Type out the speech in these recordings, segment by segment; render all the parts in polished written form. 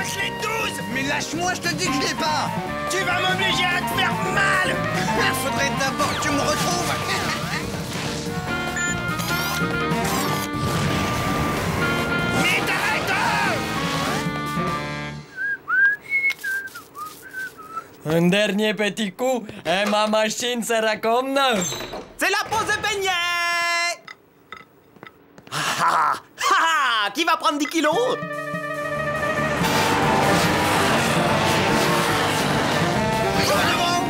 ma clé de 12! Mais lâche-moi, je te dis que je l'ai pas! Tu vas m'obliger à te faire mal! Il faudrait d'abord que tu me retrouves! Mais t'arrêtes! Un dernier petit coup et ma machine sera comme neuve. C'est la pause de beignet! Qui va prendre 10 kilos?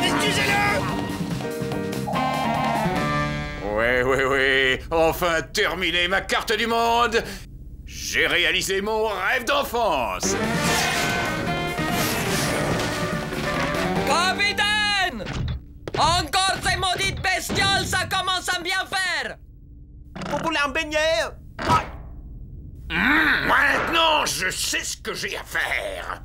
Excusez-le! Oui. Enfin terminé ma carte du monde. J'ai réalisé mon rêve d'enfance. Capitaine! Encore ces maudites bestioles, ça commence à bien faire! Vous voulez un beignet? Maintenant, je sais ce que j'ai à faire.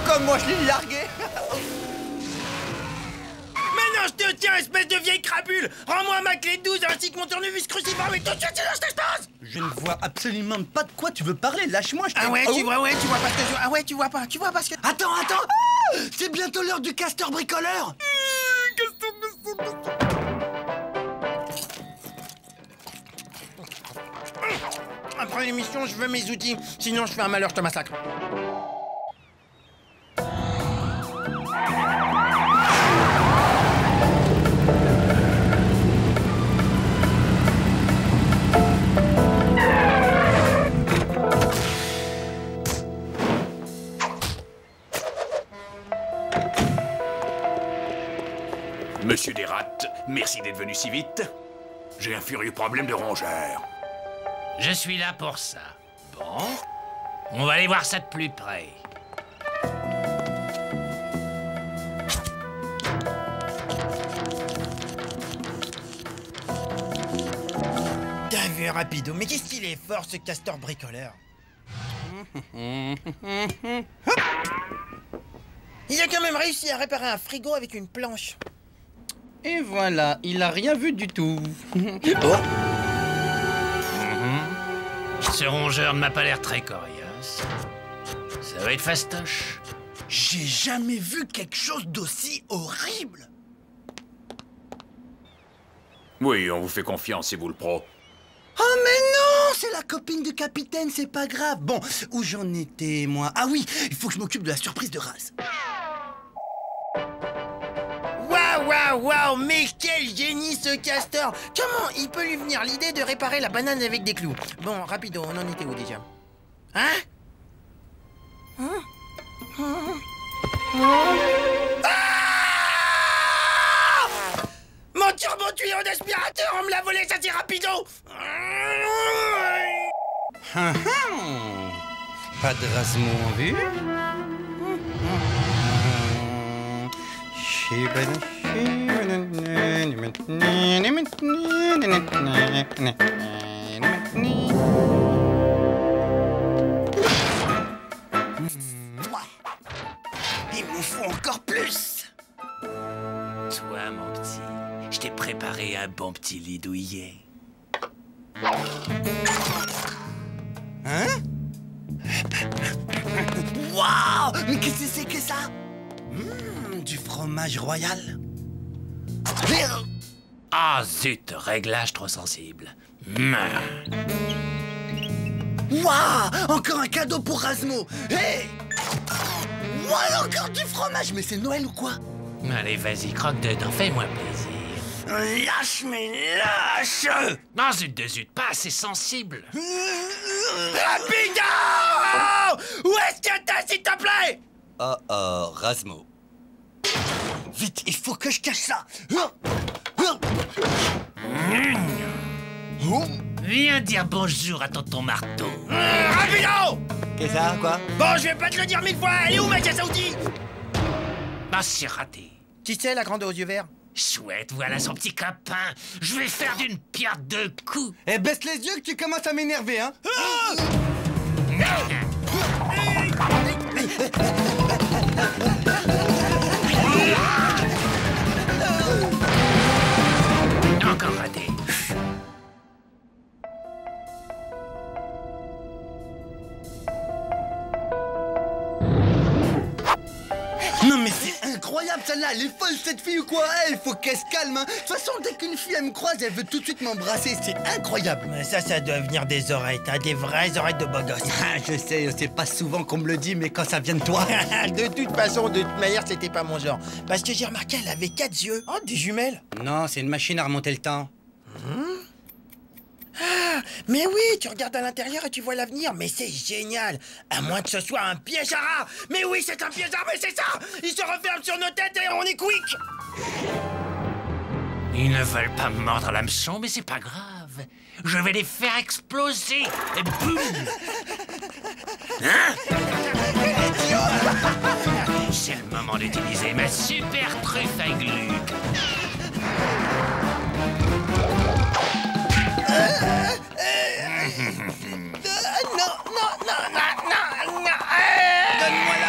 Comme moi, je l'ai largué! Maintenant je te tiens, espèce de vieille crapule! Rends-moi ma clé de 12 ainsi que mon tournevis cruciforme et tout de suite tu lâches l'espace! Je ne vois absolument pas de quoi tu veux parler, lâche-moi, je te... Ah ouais, tu vois pas ce que je... Ah ouais, tu vois pas parce que... Attends! C'est bientôt l'heure du castor bricoleur! Après l'émission, je veux mes outils, sinon je fais un malheur, je te massacre. Monsieur Desrats, merci d'être venu si vite. J'ai un furieux problème de rongeur. Je suis là pour ça. Bon, on va aller voir ça de plus près. T'as vu, rapido, mais qu'est-ce qu'il est fort ce castor bricoleur. Il a quand même réussi à réparer un frigo avec une planche. Et voilà, il a rien vu du tout. Ce rongeur ne m'a pas l'air très coriace. Ça va être fastoche. J'ai jamais vu quelque chose d'aussi horrible. Oui, on vous fait confiance, c'est vous le pro. Oh mais non, c'est la copine du capitaine, c'est pas grave. Bon, où j'en étais, moi? Ah oui, il faut que je m'occupe de la surprise de Raz. Waouh, mais quel génie ce castor! Comment il peut lui venir l'idée de réparer la banane avec des clous? Bon, rapido, on en était où déjà? Ah! Mon turbo-tuyau d'aspirateur, on me l'a volé, ça c'est rapido! Pas de Razmo en vue. Il m'en faut encore plus! Toi, mon petit, je t'ai préparé un bon petit lit douillet. Hein? Waouh! Mais qu'est-ce que c'est que ça? Du fromage royal. Ah zut, réglage trop sensible. Waouh! Encore un cadeau pour Razmo. Hey! Waouh, encore du fromage. Mais c'est Noël ou quoi? Allez, vas-y, croque dedans, fais-moi plaisir. Lâche, mais lâche! Non, zut de zut, pas assez sensible. Rapido! Où est-ce que t'es, s'il te plaît? Oh, Razmo. Vite, il faut que je cache ça. Viens dire bonjour à tonton marteau. Rapido! Qu'est-ce que ça, quoi? Bon, je vais pas te le dire 1000 fois. Elle est où ma caisse à outils? Ah, c'est raté. Qui c'est, la grande aux yeux verts? Chouette, voilà son petit copain. Je vais faire d'une pierre deux coups. Eh, baisse les yeux que tu commences à m'énerver, hein? Encore raté. incroyable celle-là, elle est folle cette fille ou quoi? Il faut qu'elle se calme, hein. De toute façon, dès qu'une fille elle me croise, elle veut tout de suite m'embrasser, c'est incroyable. Mais ça doit venir des oreilles, t'as des vraies oreilles de beau gosse. Ah, je sais, c'est pas souvent qu'on me le dit, mais quand ça vient de toi... De toute façon, de toute manière, c'était pas mon genre. Parce que j'ai remarqué, elle avait 4 yeux. Oh, des jumelles. Non, c'est une machine à remonter le temps. Ah, mais oui, tu regardes à l'intérieur et tu vois l'avenir, mais c'est génial. À moins que ce soit un piège à rats. Mais oui, c'est un piège à rats, mais c'est ça. Il se referme sur nos têtes et on est quick. Ils ne veulent pas me mordre l'hameçon, mais c'est pas grave. Je vais les faire exploser. Et boum. Hein? C'est le moment d'utiliser ma super truffe à gluck. Non. Donne-moi la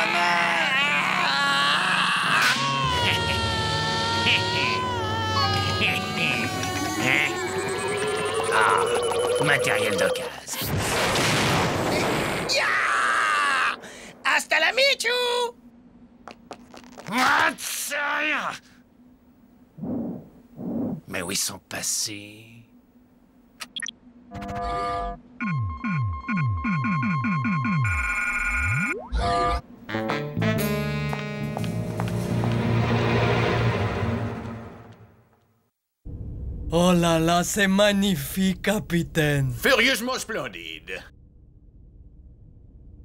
Ah, matériel d'occasion. Ya! Hasta la michu! Mais où ils sont passés? Oh là là, c'est magnifique, capitaine. Furieusement splendide.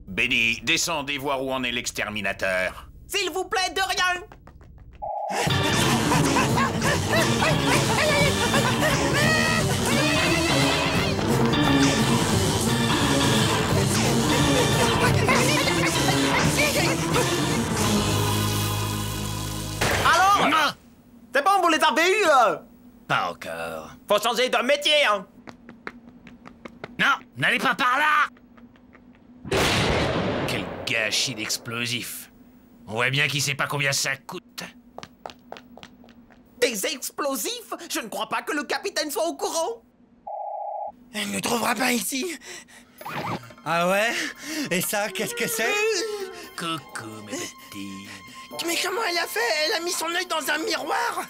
Benny, descendez voir où en est l'exterminateur. S'il vous plaît, de rien. Alors? Non, C'est bon, vous les avez eus, pas encore. Faut changer de métier, hein. Non, n'allez pas par là! Quel gâchis d'explosifs. On voit bien qu'il sait pas combien ça coûte. Des explosifs? Je ne crois pas que le capitaine soit au courant. Elle ne trouvera pas ici. Ah ouais? Et ça, qu'est-ce que c'est? Coucou, mes petits. Mais comment elle a fait? Elle a mis son œil dans un miroir.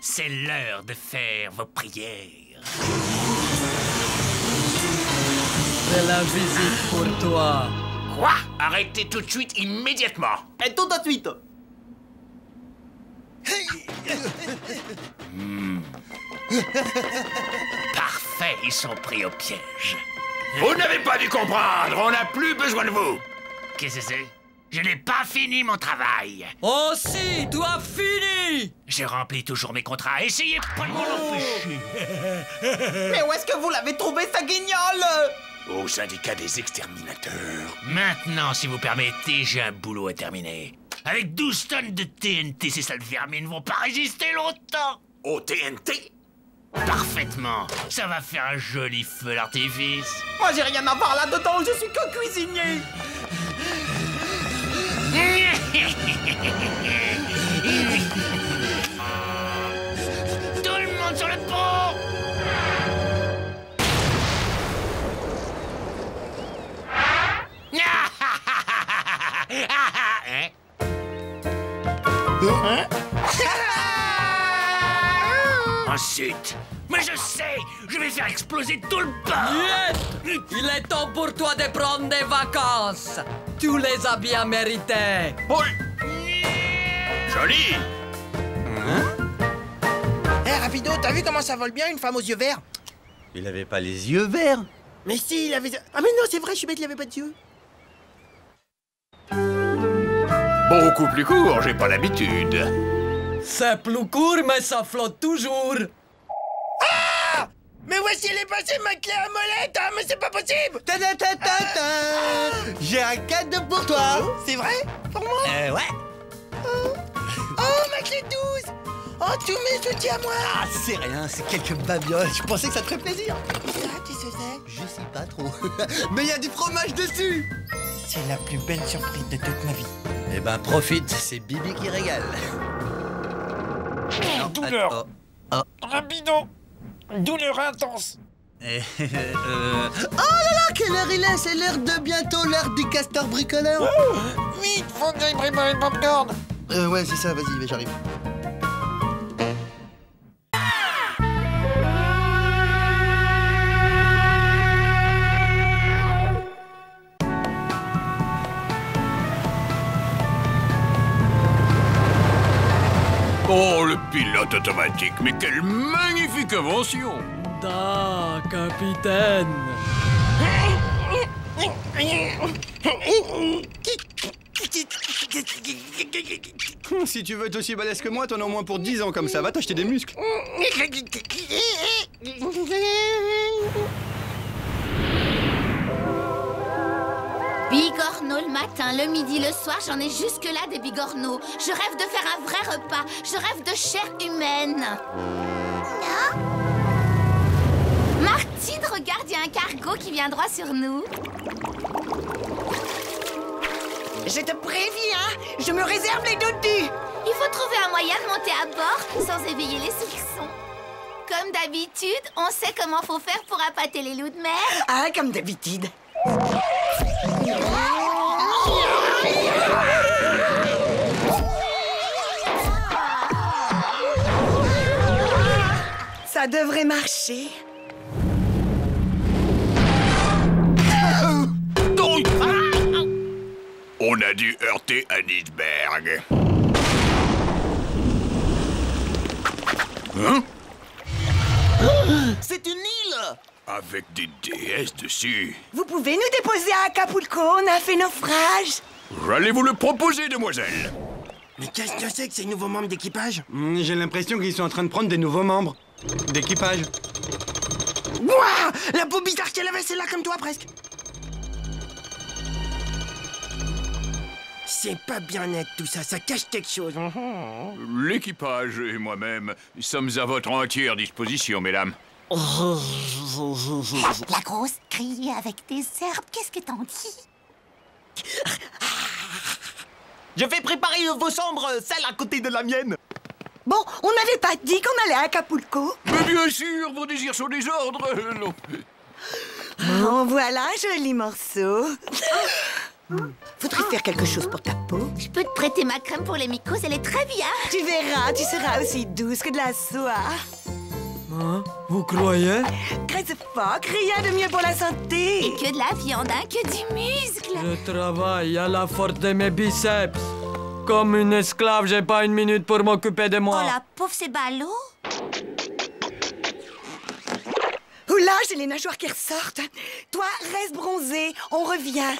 C'est l'heure de faire vos prières. C'est la visite pour toi. Quoi? Arrêtez tout de suite, immédiatement. Et tout de suite. Parfait, ils sont pris au piège. Vous n'avez pas dû comprendre, on n'a plus besoin de vous. Qu'est-ce que c'est? Je n'ai pas fini mon travail. Oh si, tu as fini. Je remplis toujours mes contrats. Essayez pas de m'en empêcher. Mais où est-ce que vous l'avez trouvé, sa guignole? Au syndicat des exterminateurs. Maintenant, si vous permettez, j'ai un boulot à terminer. Avec 12 tonnes de TNT, ces sales vermines ne vont pas résister longtemps. Au TNT? Parfaitement. Ça va faire un joli feu d'artifice. Moi, j'ai rien à voir là-dedans, je suis que cuisinier. Tout le monde sur le pont. Hein? Ensuite, mais je sais, je vais faire exploser tout le port. Yes. Il est temps pour toi de prendre des vacances. Tu les as bien méritées. Oui. Joli. Hé, Rapido, t'as vu comment ça vole bien une femme aux yeux verts? Il avait pas les yeux verts. Mais si, il avait... Ah mais non, c'est vrai, je suis bête, il avait pas d'yeux. Beaucoup plus court, j'ai pas l'habitude. C'est plus court, mais ça flotte toujours. Ah! Mais où est-ce qu'il est passé ma clé à molette? Ah, mais c'est pas possible! J'ai un cadeau pour toi. C'est vrai? Pour moi? Ouais. Oh, ma clé de 12! Oh, tous mes outils à moi! Ah, c'est rien, c'est quelques babioles. Je pensais que ça te ferait plaisir. Ça, tu sais, c'est... Je sais pas trop. Mais il y a du fromage dessus. C'est la plus belle surprise de toute ma vie. Eh ben, profite, c'est Bibi qui régale. Douleur! Oh. Rapido! Douleur intense! Oh là là, quelle heure il est? C'est l'heure de bientôt l'heure du castor bricoleur. Vite, faut que j'aille préparer le popcorn! Ouais, c'est ça, vas-y, j'arrive. Oh, le pilote automatique, mais quelle magnifique invention! Da, capitaine. Si tu veux être aussi balèze que moi, t'en as au moins pour 10 ans comme ça. Va t'acheter des muscles. Bigorneau le matin, le midi, le soir, j'en ai jusque-là des bigorneaux. Je rêve de faire un vrai repas. Je rêve de chair humaine. Martine, regarde, il y a un cargo qui vient droit sur nous. Je te préviens, je me réserve les dodus. Il faut trouver un moyen de monter à bord sans éveiller les soupçons. Comme d'habitude, on sait comment faut faire pour appâter les loups de mer. Ah, comme d'habitude. Ça devrait marcher. On a dû heurter un iceberg. Hein? C'est une île. Avec des déesses dessus. Vous pouvez nous déposer à Acapulco, on a fait naufrage. J'allais vous le proposer, demoiselle. Mais qu'est-ce que c'est que ces nouveaux membres d'équipage? J'ai l'impression qu'ils sont en train de prendre des nouveaux membres d'équipage. Ouah! La peau bizarre qu'elle avait, c'est là comme toi, presque. C'est pas bien net tout ça, ça cache quelque chose. L'équipage et moi-même sommes à votre entière disposition, mesdames. La grosse grillée avec des herbes, qu'est-ce que t'en dis? Je vais préparer vos chambres, celle à côté de la mienne. Bon, on n'avait pas dit qu'on allait à Acapulco. Mais bien sûr, vos désirs sont des ordres. Non. En voilà un joli morceau. Faudrait faire quelque chose pour ta peau. Je peux te prêter ma crème pour les mycoses, elle est très bien. Tu verras, tu seras aussi douce que de la soie. Hein? Vous croyez? Graisse phoque, rien de mieux pour la santé. Et que de la viande, hein, que du muscle. Je travaille à la force de mes biceps. Comme une esclave, j'ai pas une minute pour m'occuper de moi. Oh la pauvre, c'est ballot. Oula, j'ai les nageoires qui ressortent. Toi, reste bronzé, on revient.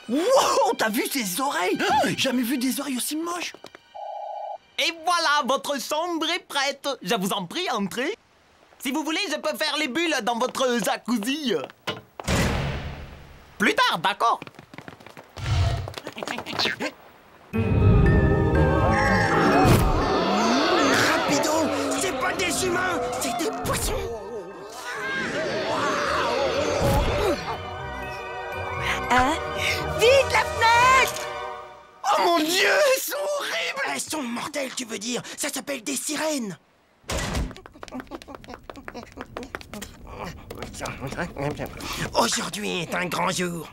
Wow, t'as vu ses oreilles? Jamais vu des oreilles aussi moches. Et voilà, votre chambre est prête. Je vous en prie, entrez. Si vous voulez, je peux faire les bulles dans votre jacuzzi. Plus tard, d'accord? Rapido! C'est pas des humains, c'est des poissons! Hein? Vite, la fenêtre! Oh mon Dieu, elles sont horribles! Elles sont mortelles, tu veux dire? Ça s'appelle des sirènes! Aujourd'hui est un grand jour.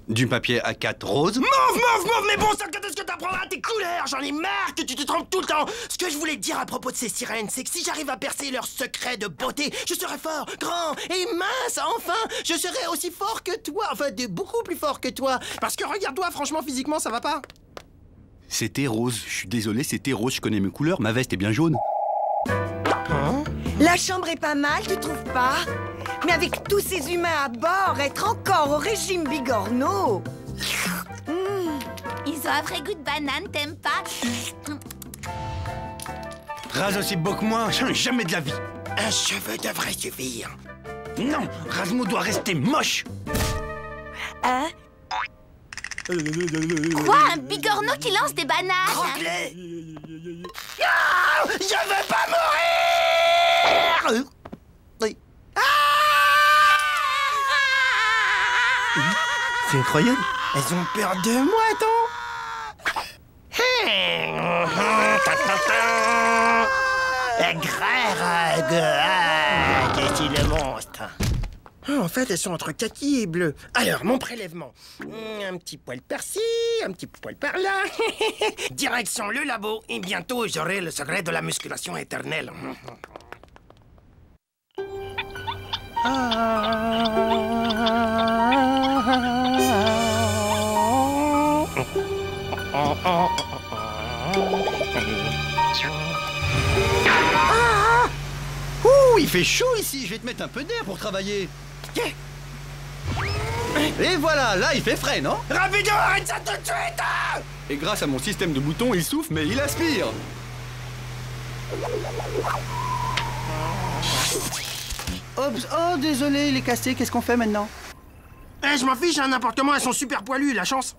Du papier A4 rose. Mauve, mais bon sang, quand est-ce que t'apprendras tes couleurs? J'en ai marre que tu te trompes tout le temps. Ce que je voulais te dire à propos de ces sirènes, c'est que si j'arrive à percer leur secret de beauté, je serai fort, grand et mince, enfin. Je serai aussi fort que toi, enfin, beaucoup plus fort que toi. Parce que regarde-toi, franchement, physiquement, ça va pas. C'était rose. Je suis désolé, c'était rose. Je connais mes couleurs. Ma veste est bien jaune. La chambre est pas mal, tu trouves pas? Mais avec tous ces humains à bord, être encore au régime bigorneau. Ils ont un vrai goût de banane, t'aimes pas? Raz aussi beau que moi. Jamais de la vie. Un cheveu devrait suffire. Non, Razmo doit rester moche. Hein? Quoi? Un bigorneau qui lance des bananes? Croque-les! Ah, je veux pas mourir! C'est incroyable. Elles ont peur de moi, attends! Greg, je suis le monstre. Oh, en fait, elles sont entre kaki et bleu. Alors, mon prélèvement. Un petit poil par-ci, un petit poil par-là. Direction le labo, et bientôt j'aurai le secret de la musculation éternelle. Ouh, il fait chaud ici, je vais te mettre un peu d'air pour travailler. Et voilà, là il fait frais, non? Rapido, arrête ça tout de suite! Et grâce à mon système de boutons, il souffle, mais il aspire. Oups, oh désolé, il est cassé, qu'est-ce qu'on fait maintenant? Eh, je m'en fiche, hein, n'importe comment, elles sont super poilues, la chance.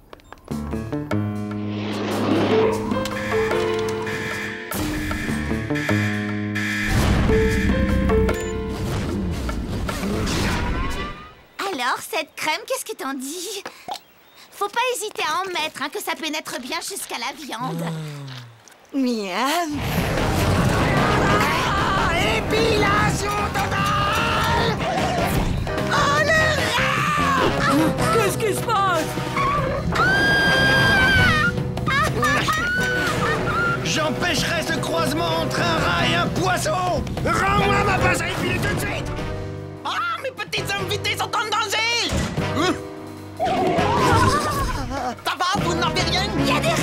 Alors, cette crème, qu'est-ce que t'en dis? Faut pas hésiter à en mettre, hein, que ça pénètre bien jusqu'à la viande. Miam. Épilation totale! Oh, le rat! Qu'est-ce qui se passe? J'empêcherai ce croisement entre un rat et un poisson. Rends-moi ma pince à épiler tout de suite! Ah, mes petites invités sont en danger! Ça va, vous n'avez rien? Il y a des rats!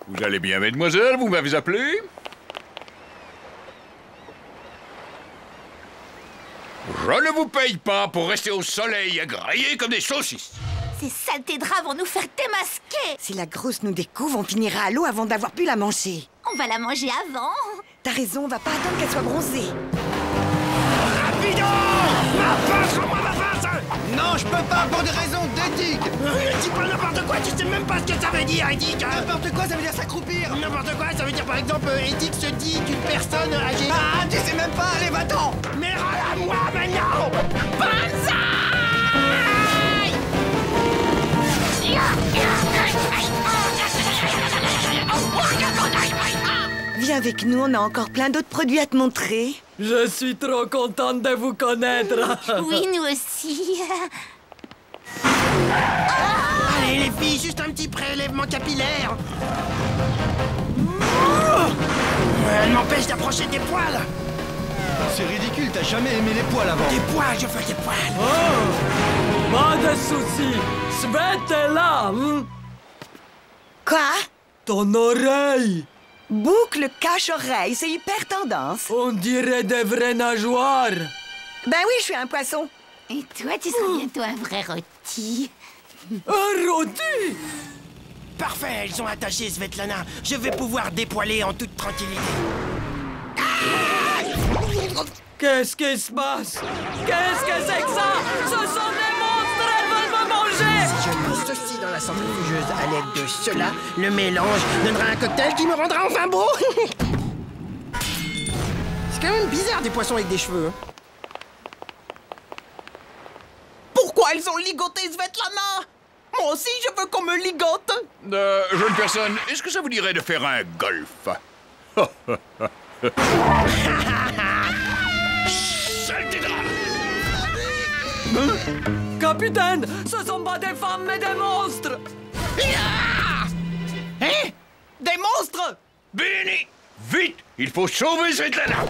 Vous allez bien, mademoiselle? Vous m'avez appelé? Je ne vous paye pas pour rester au soleil à grailler comme des saucisses. Ces saletés de rats vont nous faire démasquer! Si la grosse nous découvre, on finira à l'eau avant d'avoir pu la manger. On va la manger avant! T'as raison, on va pas attendre qu'elle soit bronzée. Rapido! Ma pince, rends-moi ma pince! Non, je peux pas pour des raisons d'éthique. Dis pas n'importe quoi, tu sais même pas ce que ça veut dire, éthique, hein? N'importe quoi, ça veut dire s'accroupir. N'importe quoi, ça veut dire par exemple, éthique se dit d'une personne âgée. Ah, tu sais même pas, allez, va-t'en. Mais rends-la-moi maintenant! Viens avec nous, on a encore plein d'autres produits à te montrer. Je suis trop contente de vous connaître. Oui, nous aussi. Allez les filles, juste un petit prélèvement capillaire. Elle m'empêche d'approcher des poils. C'est ridicule, t'as jamais aimé les poils avant. Des poils, je veux des poils. Oh, pas de soucis. Svet est là. Quoi? Ton oreille. Boucle cache-oreille, c'est hyper tendance. On dirait des vraies nageoires. Ben oui, je suis un poisson. Et toi, tu seras bientôt un vrai rôti. Un rôti. Parfait, elles sont attachées, Svetlana. Je vais pouvoir dépoiler en toute tranquillité. Qu'est-ce qui se passe? Qu'est-ce que c'est que ça? Ce sont des monstres, elles veulent me manger! Si je mets ceci dans la centrifugeuse à l'aide de cela, le mélange donnera un cocktail qui me rendra enfin beau. C'est quand même bizarre des poissons avec des cheveux. Hein. Pourquoi elles ont ligoté Svetlana? Moi aussi, je veux qu'on me ligote. Jeune personne, est-ce que ça vous dirait de faire un golf? Saleté de rat! Capitaine, ce sont pas des femmes mais des monstres! Hein? Des monstres? Benny, vite! Il faut sauver Svetlana!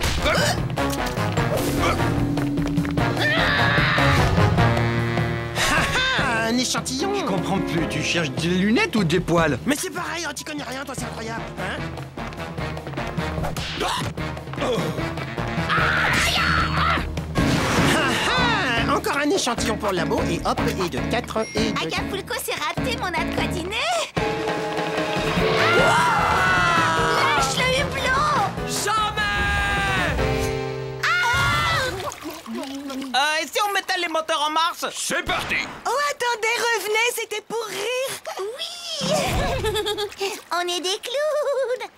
Un échantillon. Je comprends plus, tu cherches des lunettes ou des poils? Mais c'est pareil, tu connais rien, toi, c'est incroyable, hein? Encore un échantillon pour le labo, et hop, et de 4, et de... Acapulco, c'est raté, mon a de quoi dîner. Lâche le hublot! Jamais! Et si on mettait les moteurs en marche? C'est parti! Oh, attendez, revenez, c'était pour rire. Oui! On est des clowns!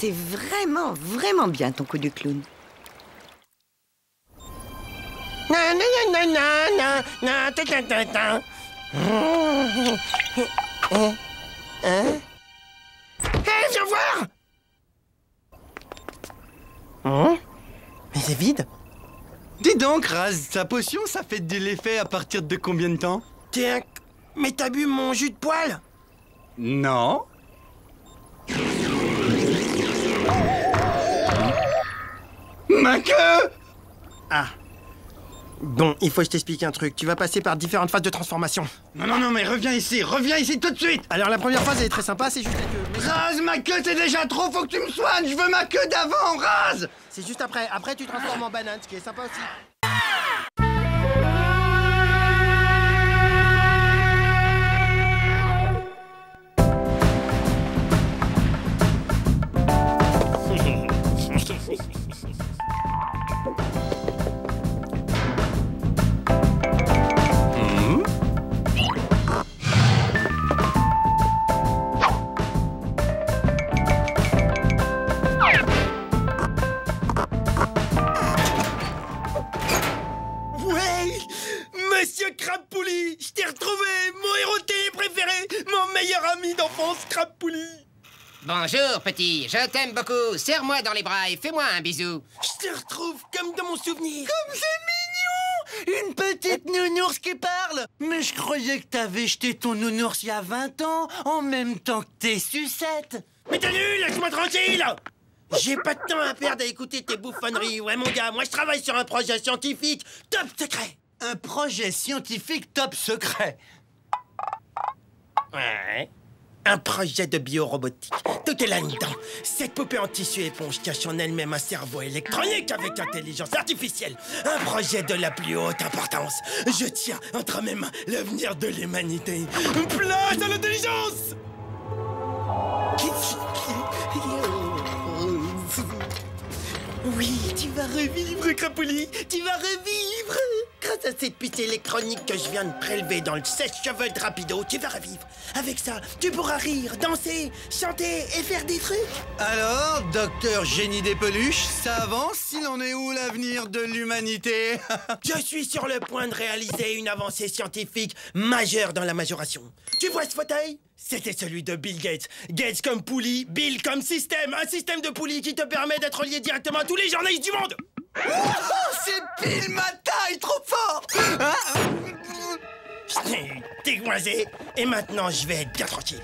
C'est vraiment, vraiment bien ton coup de clown. Hé, viens voir! Mais c'est vide. Dis donc, Raz, ta potion, ça fait de l'effet à partir de combien de temps? Mais t'as bu mon jus de poil? Non. Ma queue! Ah. Bon, il faut que je t'explique un truc. Tu vas passer par différentes phases de transformation. Non, mais reviens ici tout de suite! Alors la première phase, elle est très sympa, c'est juste la queue. Mais Raz, ma queue, c'est déjà trop, faut que tu me soignes! Je veux ma queue d'avant, Raz! c'est juste après. Après, tu transformes en banane, ce qui est sympa aussi. Monsieur Crabpouli, je t'ai retrouvé, mon héros de télé préféré, mon meilleur ami d'enfance, Crabpouli. Bonjour, petit. Je t'aime beaucoup. Serre-moi dans les bras et fais-moi un bisou. Je te retrouve comme dans mon souvenir. Comme c'est mignon! Une petite nounours qui parle! Mais je croyais que t'avais jeté ton nounours il y a 20 ans, en même temps que tes sucettes! Mais t'es nul, laisse-moi tranquille. J'ai pas de temps à perdre à écouter tes bouffonneries. Ouais, mon gars, moi je travaille sur un projet scientifique top secret. Un projet scientifique top secret! Ouais. Un projet de biorobotique. Tout est là-dedans. Cette poupée en tissu éponge cache en elle-même un cerveau électronique avec intelligence artificielle. Un projet de la plus haute importance. Je tiens entre mes mains l'avenir de l'humanité. Place à l'intelligence! Oui, tu vas revivre, Crapuli. Tu vas revivre. Grâce à cette puce électronique que je viens de prélever dans le sèche-cheveux de Rapido, tu vas revivre. Avec ça, tu pourras rire, danser, chanter et faire des trucs. Alors, docteur Génie des peluches, ça avance? Il en est où l'avenir de l'humanité? Je suis sur le point de réaliser une avancée scientifique majeure dans la majoration. Tu vois ce fauteuil? C'était celui de Bill Gates. Gates comme poulie, Bill comme système. Un système de poulie qui te permet d'être lié directement à tous les journalistes du monde. Oh, c'est pile ma taille, trop fort! T'es coincé. Et maintenant, je vais être bien tranquille.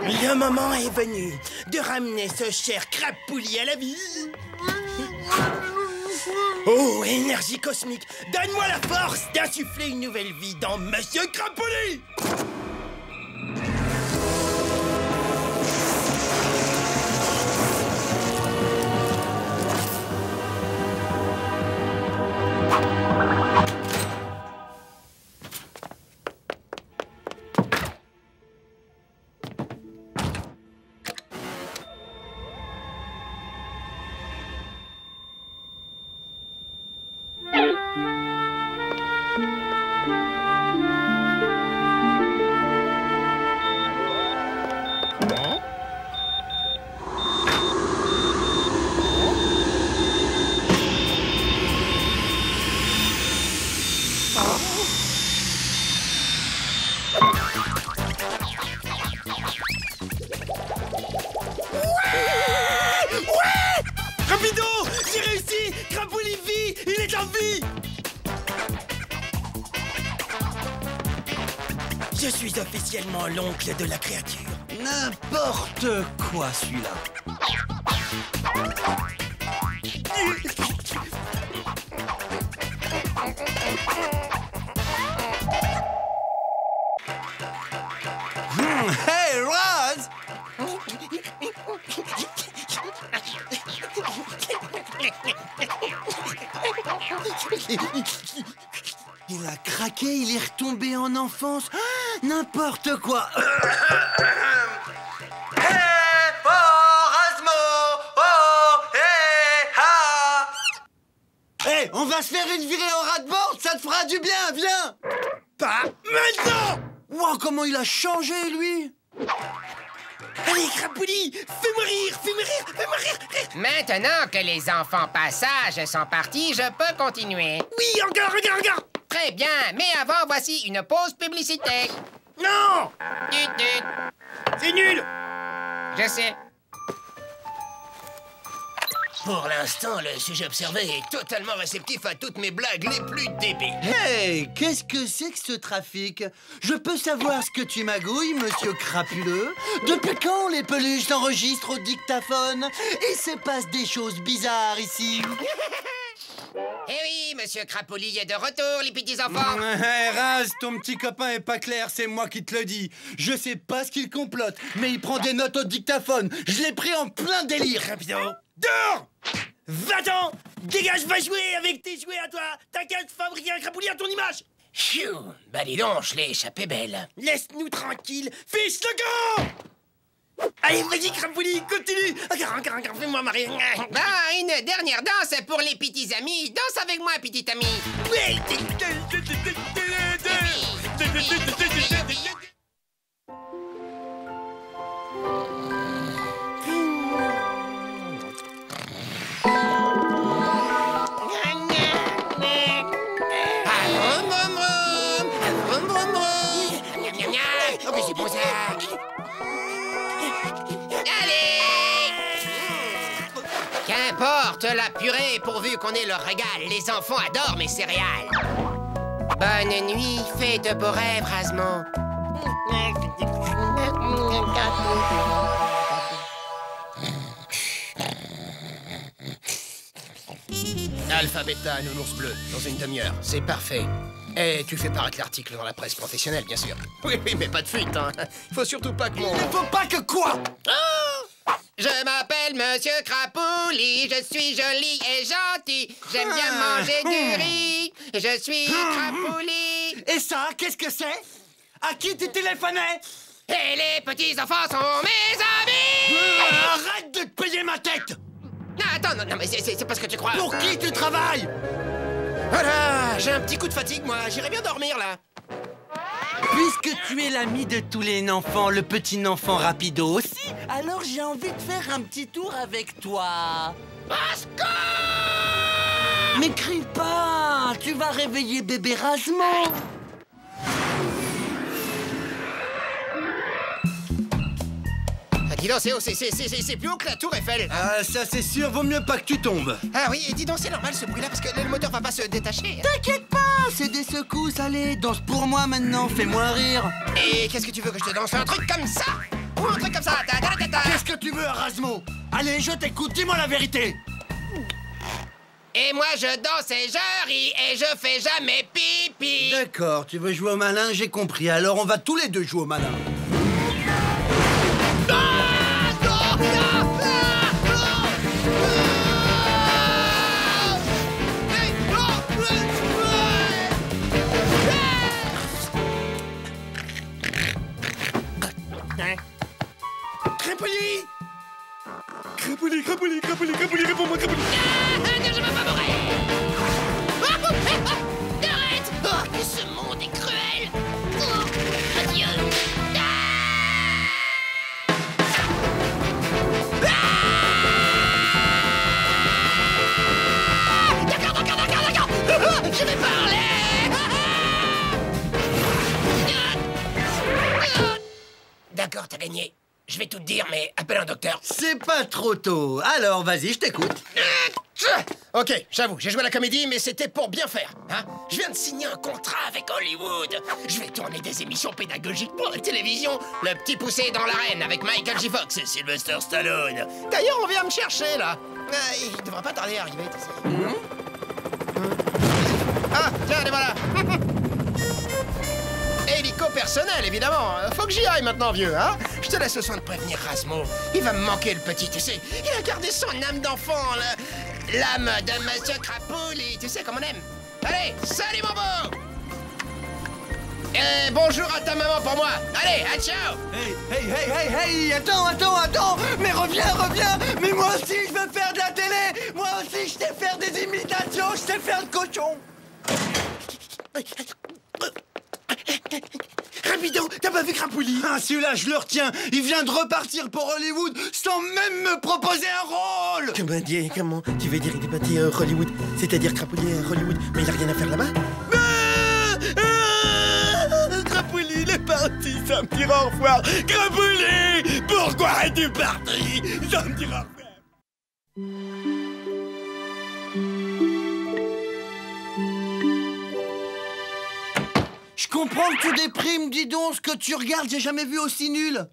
Le moment est venu de ramener ce cher Crabpouli à la vie. Oh, énergie cosmique, donne-moi la force d'insuffler une nouvelle vie dans Monsieur Crabpouli. Rapido, j'ai réussi. Crabpouli vit, il est en vie. Je suis officiellement l'oncle de la créature. N'importe quoi, celui-là. Hey, Raz! Il a craqué, il est retombé en enfance. Ah, n'importe quoi. Hey, oh, Razmo! Oh, hey, ha! Hey, on va se faire une virée en ras-de-bord, ça te fera du bien, viens! Pas maintenant. Wow, comment il a changé, lui! Allez, Crabpouli, fais-moi rire, fais-moi rire, fais-moi rire. Maintenant que les enfants passages sont partis, je peux continuer. Oui, encore. Très bien, mais avant, voici une pause publicitaire. Non, Tut, tut. c'est nul. Je sais. Pour l'instant, le sujet observé est totalement réceptif à toutes mes blagues les plus débiles. Hey, qu'est-ce que c'est que ce trafic? Je peux savoir ce que tu magouilles, monsieur crapuleux? Depuis quand les peluches s'enregistrent au dictaphone? Il se passe des choses bizarres ici. Eh oui, monsieur Crapoulis est de retour, les petits enfants. Hey, Raz, ton petit copain est pas clair, c'est moi qui te le dis. Je sais pas ce qu'il complote, mais il prend des notes au dictaphone. Je l'ai pris en plein délire. Rapido, dehors! Va-t'en! Dégage, va jouer avec tes jouets à toi! T'as qu'à te fabriquer un crapoulis à ton image! Phew, bah dis donc, je l'ai échappé belle. Laisse-nous tranquille, fiche le camp! Allez, vas-y, crapoulis, continue! Fais-moi marrer! Bah, une dernière danse pour les petits amis. Danse avec moi, petit ami. Oh, mais c'est bon ça. Qu'importe la purée, pourvu qu'on ait leur régal. Les enfants adorent mes céréales. Bonne nuit, fais de beaux rêves, Razmo. Alpha, bêta, nounours bleu, dans une demi-heure. C'est parfait. Et tu fais paraître l'article dans la presse professionnelle, bien sûr. Oui, mais pas de fuite, hein. Faut surtout pas que mon... Faut pas que quoi? Je m'appelle Monsieur Crapoulis, je suis joli et gentil. J'aime bien manger du riz. Je suis Crapoulis. Et ça, qu'est-ce que c'est? À qui tu téléphonais? Et les petits enfants sont mes amis. Arrête de te payer ma tête! Non, attends, non, mais c'est pas ce que tu crois. Pour qui tu travailles? Voilà, j'ai un petit coup de fatigue, moi. J'irai bien dormir, là. Puisque tu es l'ami de tous les enfants, le petit enfant Rapido aussi, alors j'ai envie de faire un petit tour avec toi. Pascal! Mais crie pas, tu vas réveiller bébé Razmo. Ah, dis donc, c'est haut, c'est plus haut que la tour Eiffel. Ah, ça c'est sûr, vaut mieux pas que tu tombes. Ah oui, et dis donc, c'est normal ce bruit-là, parce que le moteur va pas se détacher. T'inquiète pas, c'est des secousses, allez, danse pour moi maintenant, fais-moi rire. Et qu'est-ce que tu veux que je te danse? Un truc comme ça? Ou un truc comme ça? Qu'est-ce que tu veux, Razmo? Allez, je t'écoute, dis-moi la vérité. Et moi, je danse et je ris et je fais jamais pipi. D'accord, tu veux jouer au malin, j'ai compris. Alors on va tous les deux jouer au malin. Crapoulis! Crapoulis, réponds-moi, Crapoulis! Je veux pas mourir. Arrête! Oh, que ce monde est cruel! Oh, adieu! D'accord! Je vais parler! D'accord, t'as gagné. Je vais tout te dire, mais appelle un docteur. C'est pas trop tôt. Alors, vas-y, je t'écoute. Ok, j'avoue, j'ai joué à la comédie, mais c'était pour bien faire. Hein? Je viens de signer un contrat avec Hollywood. Je vais tourner des émissions pédagogiques pour la télévision. Le petit poussé dans l'arène avec Michael J. Fox et Sylvester Stallone. D'ailleurs, on vient me chercher, là. Il devrait pas tarder à arriver, tu sais. Ah, tiens, les voilà. Hélico personnel, évidemment. Faut que j'y aille maintenant, vieux, hein? Je te laisse le soin de prévenir Razmo. Il va me manquer, le petit, tu sais. Il a gardé son âme d'enfant, l'âme de Monsieur Crapoulis. Tu sais comme on aime. Allez, salut, mon beau! Et bonjour à ta maman pour moi. Allez, à ciao! Hey, attends! Mais reviens! Mais moi aussi, je veux faire de la télé! Moi aussi, je sais faire des imitations, je sais faire le cochon! Rapido, t'as pas vu Crapoulis? Ah, celui-là, je le retiens. Il vient de repartir pour Hollywood sans même me proposer un rôle. Comment? Tu veux dire il est parti à Hollywood? C'est-à-dire Crapoulis à Hollywood, mais il a rien à faire là-bas? Crapoulis, il est parti, ça me dira au revoir. Crapoulis, pourquoi es-tu parti? Ça me dira au revoir. comprends que tu déprimes, dis donc. Ce que tu regardes, j'ai jamais vu aussi nul.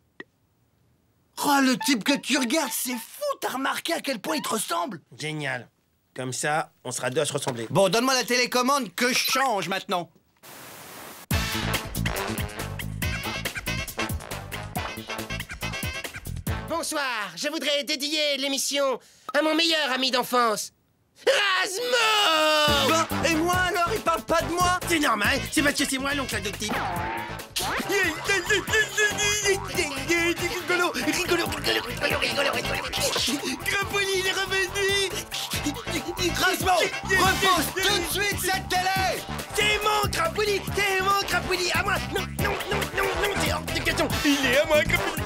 Oh, le type que tu regardes, c'est fou. T'as remarqué à quel point il te ressemble? Génial. Comme ça, on sera deux à se ressembler. Bon, donne-moi la télécommande que je change maintenant. Bonsoir, je voudrais dédier l'émission à mon meilleur ami d'enfance, Razmo! Bah, et moi alors, il parle pas de moi? C'est normal, c'est parce que c'est moi l'oncle adoptif. Rigolo, rigolo, rigolo, rigolo, rigolo, rigolo. Crapoli, il est revenu. Razmo, repose tout de suite cette télé. C'est mon Crapoulis, c'est mon Crapoulis, à moi. Non, non, non, non, non, c'est hors de question. Il est à moi, Crapoulis.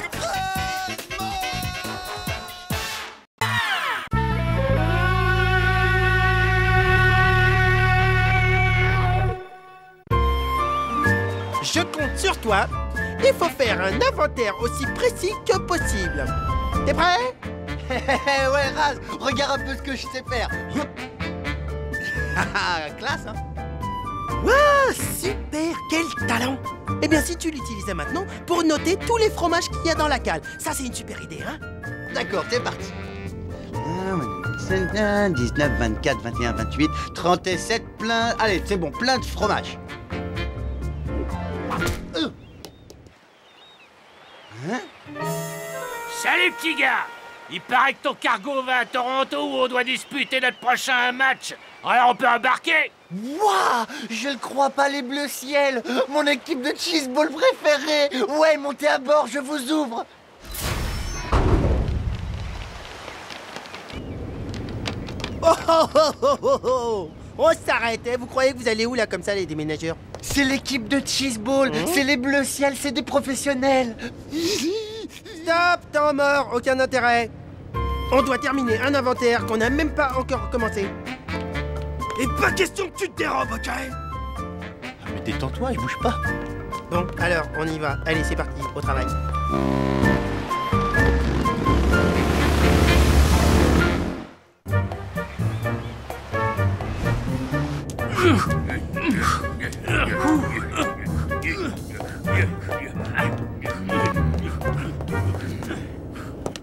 Je compte sur toi. Il faut faire un inventaire aussi précis que possible. T'es prêt? Ouais, Raz, regarde un peu ce que je sais faire. Classe, hein? Waouh, super, quel talent! Eh bien, si tu l'utilisais maintenant pour noter tous les fromages qu'il y a dans la cale. Ça, c'est une super idée, hein? D'accord, t'es parti. 19, 24, 21, 28, 37, plein... Allez, c'est bon, plein de fromage. Hein? Salut petit gars! Il paraît que ton cargo va à Toronto où on doit disputer notre prochain match. Alors on peut embarquer? Wouah! Je le crois pas, les bleus ciel! Mon équipe de cheeseball préférée! Ouais, montez à bord, je vous ouvre! Oh oh oh oh oh oh! On s'arrête, hein? Vous croyez que vous allez où là comme ça les déménageurs? C'est l'équipe de cheeseball, c'est les bleus ciel, c'est des professionnels! Stop, temps mort, aucun intérêt. On doit terminer un inventaire qu'on n'a même pas encore commencé. Et pas question que tu te dérobes, ok? Mais détends-toi, je bouge pas. Bon, alors, on y va. Allez, c'est parti, au travail.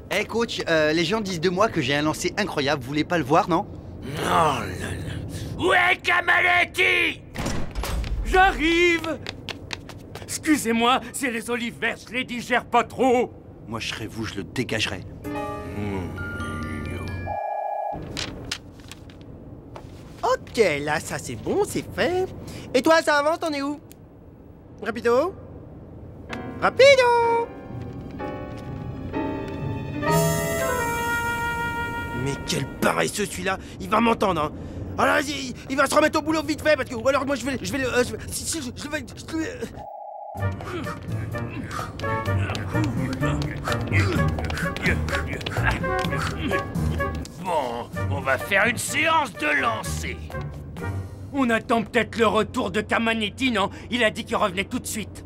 Hey coach, les gens disent de moi que j'ai un lancer incroyable, vous voulez pas le voir, non? Non, où est Kamaletti? J'arrive! Excusez-moi, c'est les olives vertes, je les digère pas trop. Moi je serais vous, je le dégagerais. Ok, là, ça c'est bon, c'est fait. Et toi, ça avance, t'en es où? Rapido? Rapido! Mais quel paresseux celui-là! Il va m'entendre, hein! Alors vas-y, il va se remettre au boulot vite fait parce que... Ou alors moi je vais Bon, on va faire une séance de lancer. On attend peut-être le retour de Kamanetti, non? Il a dit qu'il revenait tout de suite.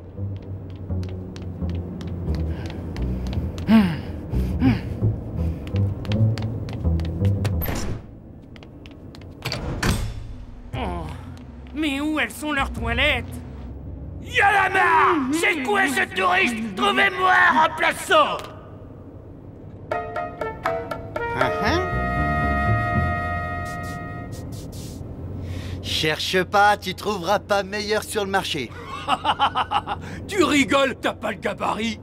Oh, mais où elles sont leurs toilettes? Yalamar! C'est quoi ce touriste? Trouvez-moi un remplaçant! Cherche pas, tu trouveras pas meilleur sur le marché. Tu rigoles, t'as pas le gabarit.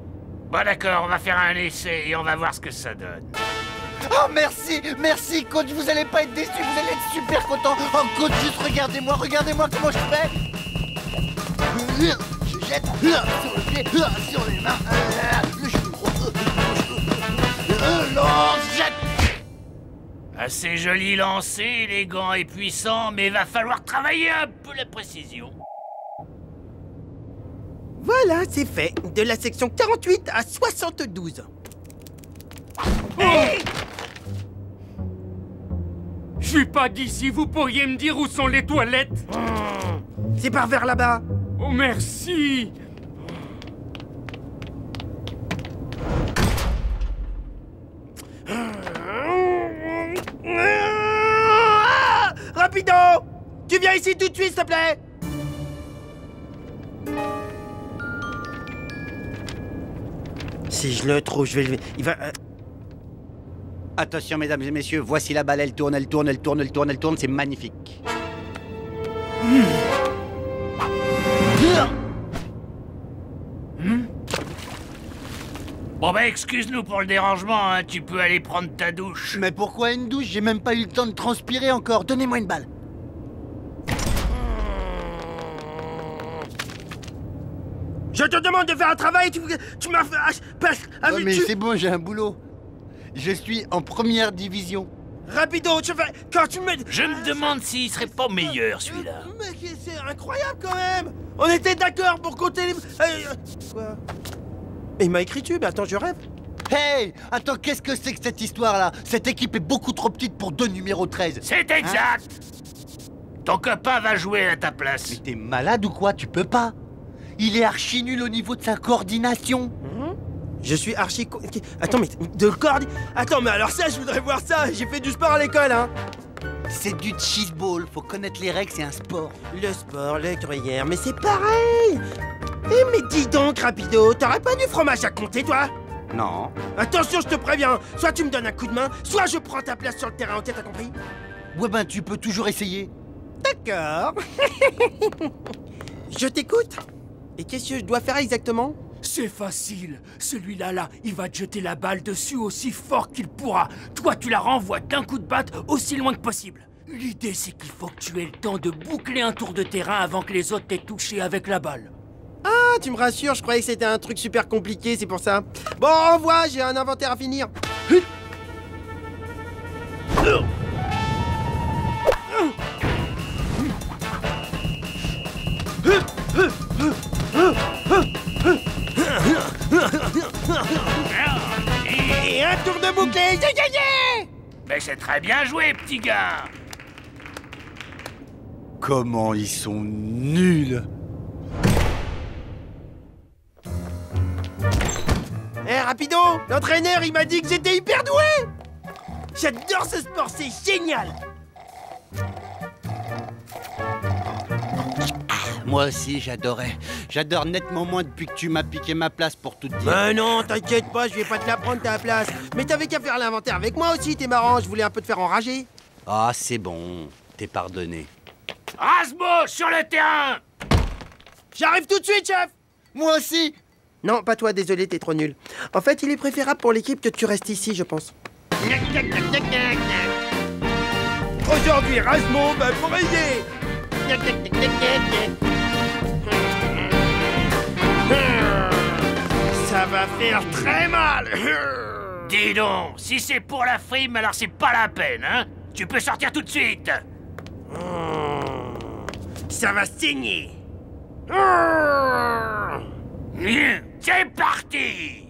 Bon d'accord, on va faire un essai et on va voir ce que ça donne. Oh merci, merci coach, vous allez pas être déçus, vous allez être super content. Oh coach, juste regardez-moi comment je fais. Je jette sur le pied, sur les mains, le genou, lance, jette. Assez joli lancé, élégant et puissant, mais va falloir travailler un peu la précision. Voilà, c'est fait. De la section 48 à 72. Hey! Je suis pas d'ici, vous pourriez me dire où sont les toilettes? C'est par vers là-bas. Oh merci. Rapido! Tu viens ici tout de suite, s'il te plaît! Si je le trouve, je vais le... Il va... Attention, mesdames et messieurs, voici la balle, elle tourne, elle tourne, elle tourne, elle tourne, elle tourne, c'est magnifique. Bon bah excuse-nous pour le dérangement, hein. Tu peux aller prendre ta douche. Mais pourquoi une douche? J'ai même pas eu le temps de transpirer encore. Donnez-moi une balle. Je te demande de faire un travail, tu m'as fait... Ouais, mais c'est bon, j'ai un boulot. Je suis en première division. Rapido, tu fais... Quand tu me... Je me demande s'il serait pas meilleur, celui-là. Mais c'est incroyable, quand même. On était d'accord pour compter les... Quoi? Mais il m'a écrit tu, mais attends, je rêve. Hey! Attends, qu'est-ce que c'est que cette histoire-là? Cette équipe est beaucoup trop petite pour 2 numéros 13. C'est exact! Ton copain va jouer à ta place. Mais t'es malade ou quoi? Tu peux pas. Il est archi nul au niveau de sa coordination. Je suis archi... Attends, mais de Attends, mais alors ça, je voudrais voir ça. J'ai fait du sport à l'école, hein. C'est du cheeseball. Faut connaître les règles, c'est un sport. Le sport, le gruyère, mais c'est pareil. Eh, mais dis donc, Rapido, t'aurais pas du fromage à compter, toi? Non. Attention, je te préviens. Soit tu me donnes un coup de main, soit je prends ta place sur le terrain. T'as compris? Ouais, ben, tu peux toujours essayer. D'accord. Je t'écoute. Et qu'est-ce que je dois faire exactement? C'est facile. Celui-là, il va te jeter la balle dessus aussi fort qu'il pourra. Toi, tu la renvoies d'un coup de batte aussi loin que possible. L'idée, c'est qu'il faut que tu aies le temps de boucler un tour de terrain avant que les autres t'aient touché avec la balle. Ah, tu me rassures, je croyais que c'était un truc super compliqué, c'est pour ça. Bon, au revoir, j'ai un inventaire à finir. Et un tour de bouclier, j'ai gagné! Mais c'est très bien joué, petit gars. Comment ils sont nuls! Eh, Rapido, l'entraîneur, il m'a dit que j'étais hyper doué! J'adore ce sport, c'est génial! Moi aussi, j'adorais. J'adore nettement moins depuis que tu m'as piqué ma place pour tout te dire. Mais non, t'inquiète pas, je vais pas te la prendre ta place. Mais t'avais qu'à faire l'inventaire avec moi aussi, t'es marrant, je voulais un peu te faire enrager. Ah, c'est bon, t'es pardonné. Rasmo, sur le terrain! J'arrive tout de suite, chef! Moi aussi! Non, pas toi, désolé, t'es trop nul. En fait, il est préférable pour l'équipe que tu restes ici, je pense. Aujourd'hui, Rasmo va pour aider! Ça va faire très mal! Dis donc, si c'est pour la frime, alors c'est pas la peine, hein? Tu peux sortir tout de suite! Ça va saigner! C'est parti!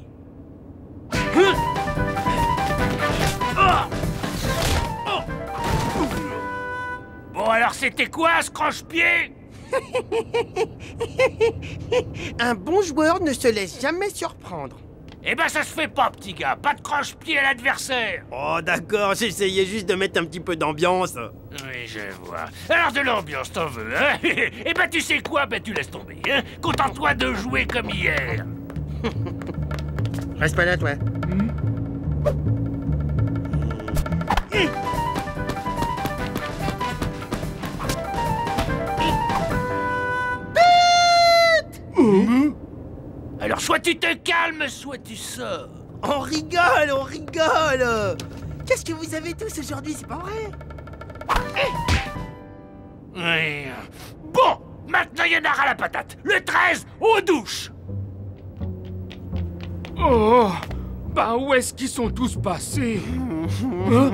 Bon, alors c'était quoi, ce croche-pied? Un bon joueur ne se laisse jamais surprendre. Eh ben ça se fait pas, petit gars. Pas de croche-pied à l'adversaire. Oh d'accord, j'essayais juste de mettre un petit peu d'ambiance. Oui, je vois. Alors de l'ambiance, t'en veux, hein? Eh ben tu sais quoi? Ben tu laisses tomber, hein? Contente-toi de jouer comme hier. Reste pas là, toi. Alors soit tu te calmes, soit tu sors. On rigole, on rigole. Qu'est-ce que vous avez tous aujourd'hui, c'est pas vrai? Oui. Bon, maintenant il y en a ras la patate. Le 13, aux douches. Oh, bah où est-ce qu'ils sont tous passés? Hein?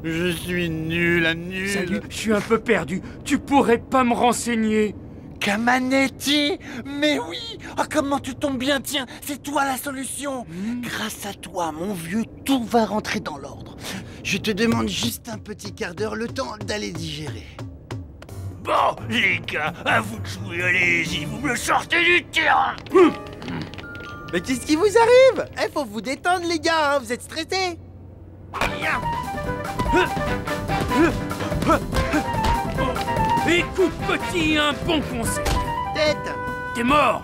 Je suis nul, nul. Salut, je suis un peu perdu. Tu pourrais pas me renseigner? Camanetti? Mais oui! Ah, comment tu tombes bien, tiens! C'est toi la solution! Grâce à toi, mon vieux, tout va rentrer dans l'ordre. Je te demande juste un petit quart d'heure, le temps d'aller digérer. Bon, les gars, à vous de jouer, allez-y, vous me le sortez du terrain. Mais qu'est-ce qui vous arrive? Eh, faut vous détendre, les gars, hein, vous êtes stressés. Écoute, petit, un bon conseil. Tête. T'es mort.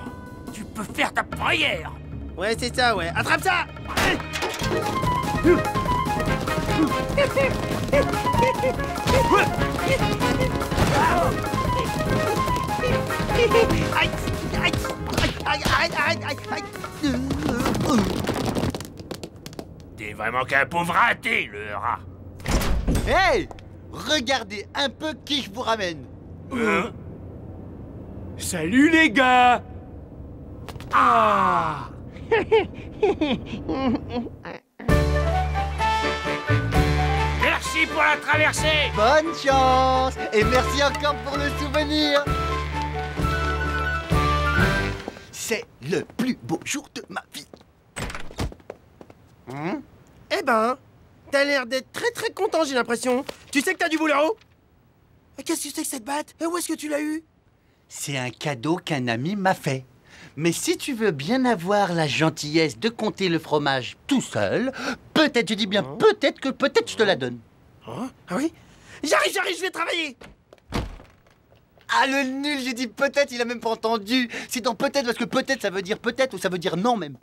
Tu peux faire ta prière. Ouais, c'est ça, ouais. Attrape ça! T'es vraiment qu'un pauvre raté, le rat. Hey! Regardez un peu qui je vous ramène. Salut les gars. Ah. Merci pour la traversée. Bonne chance! Et merci encore pour le souvenir. C'est le plus beau jour de ma vie. Eh ben, t'as l'air d'être très content, j'ai l'impression. Tu sais que t'as du boulot? Qu'est-ce que c'est que cette batte? Et où est-ce que tu l'as eu? C'est un cadeau qu'un ami m'a fait. Mais si tu veux bien avoir la gentillesse de compter le fromage tout seul, peut-être, je dis bien peut-être je te la donne. Ah oui? J'arrive, je vais travailler. Ah, le nul, j'ai dit peut-être, il a même pas entendu. C'est dans peut-être, parce que peut-être, ça veut dire peut-être ou ça veut dire non même.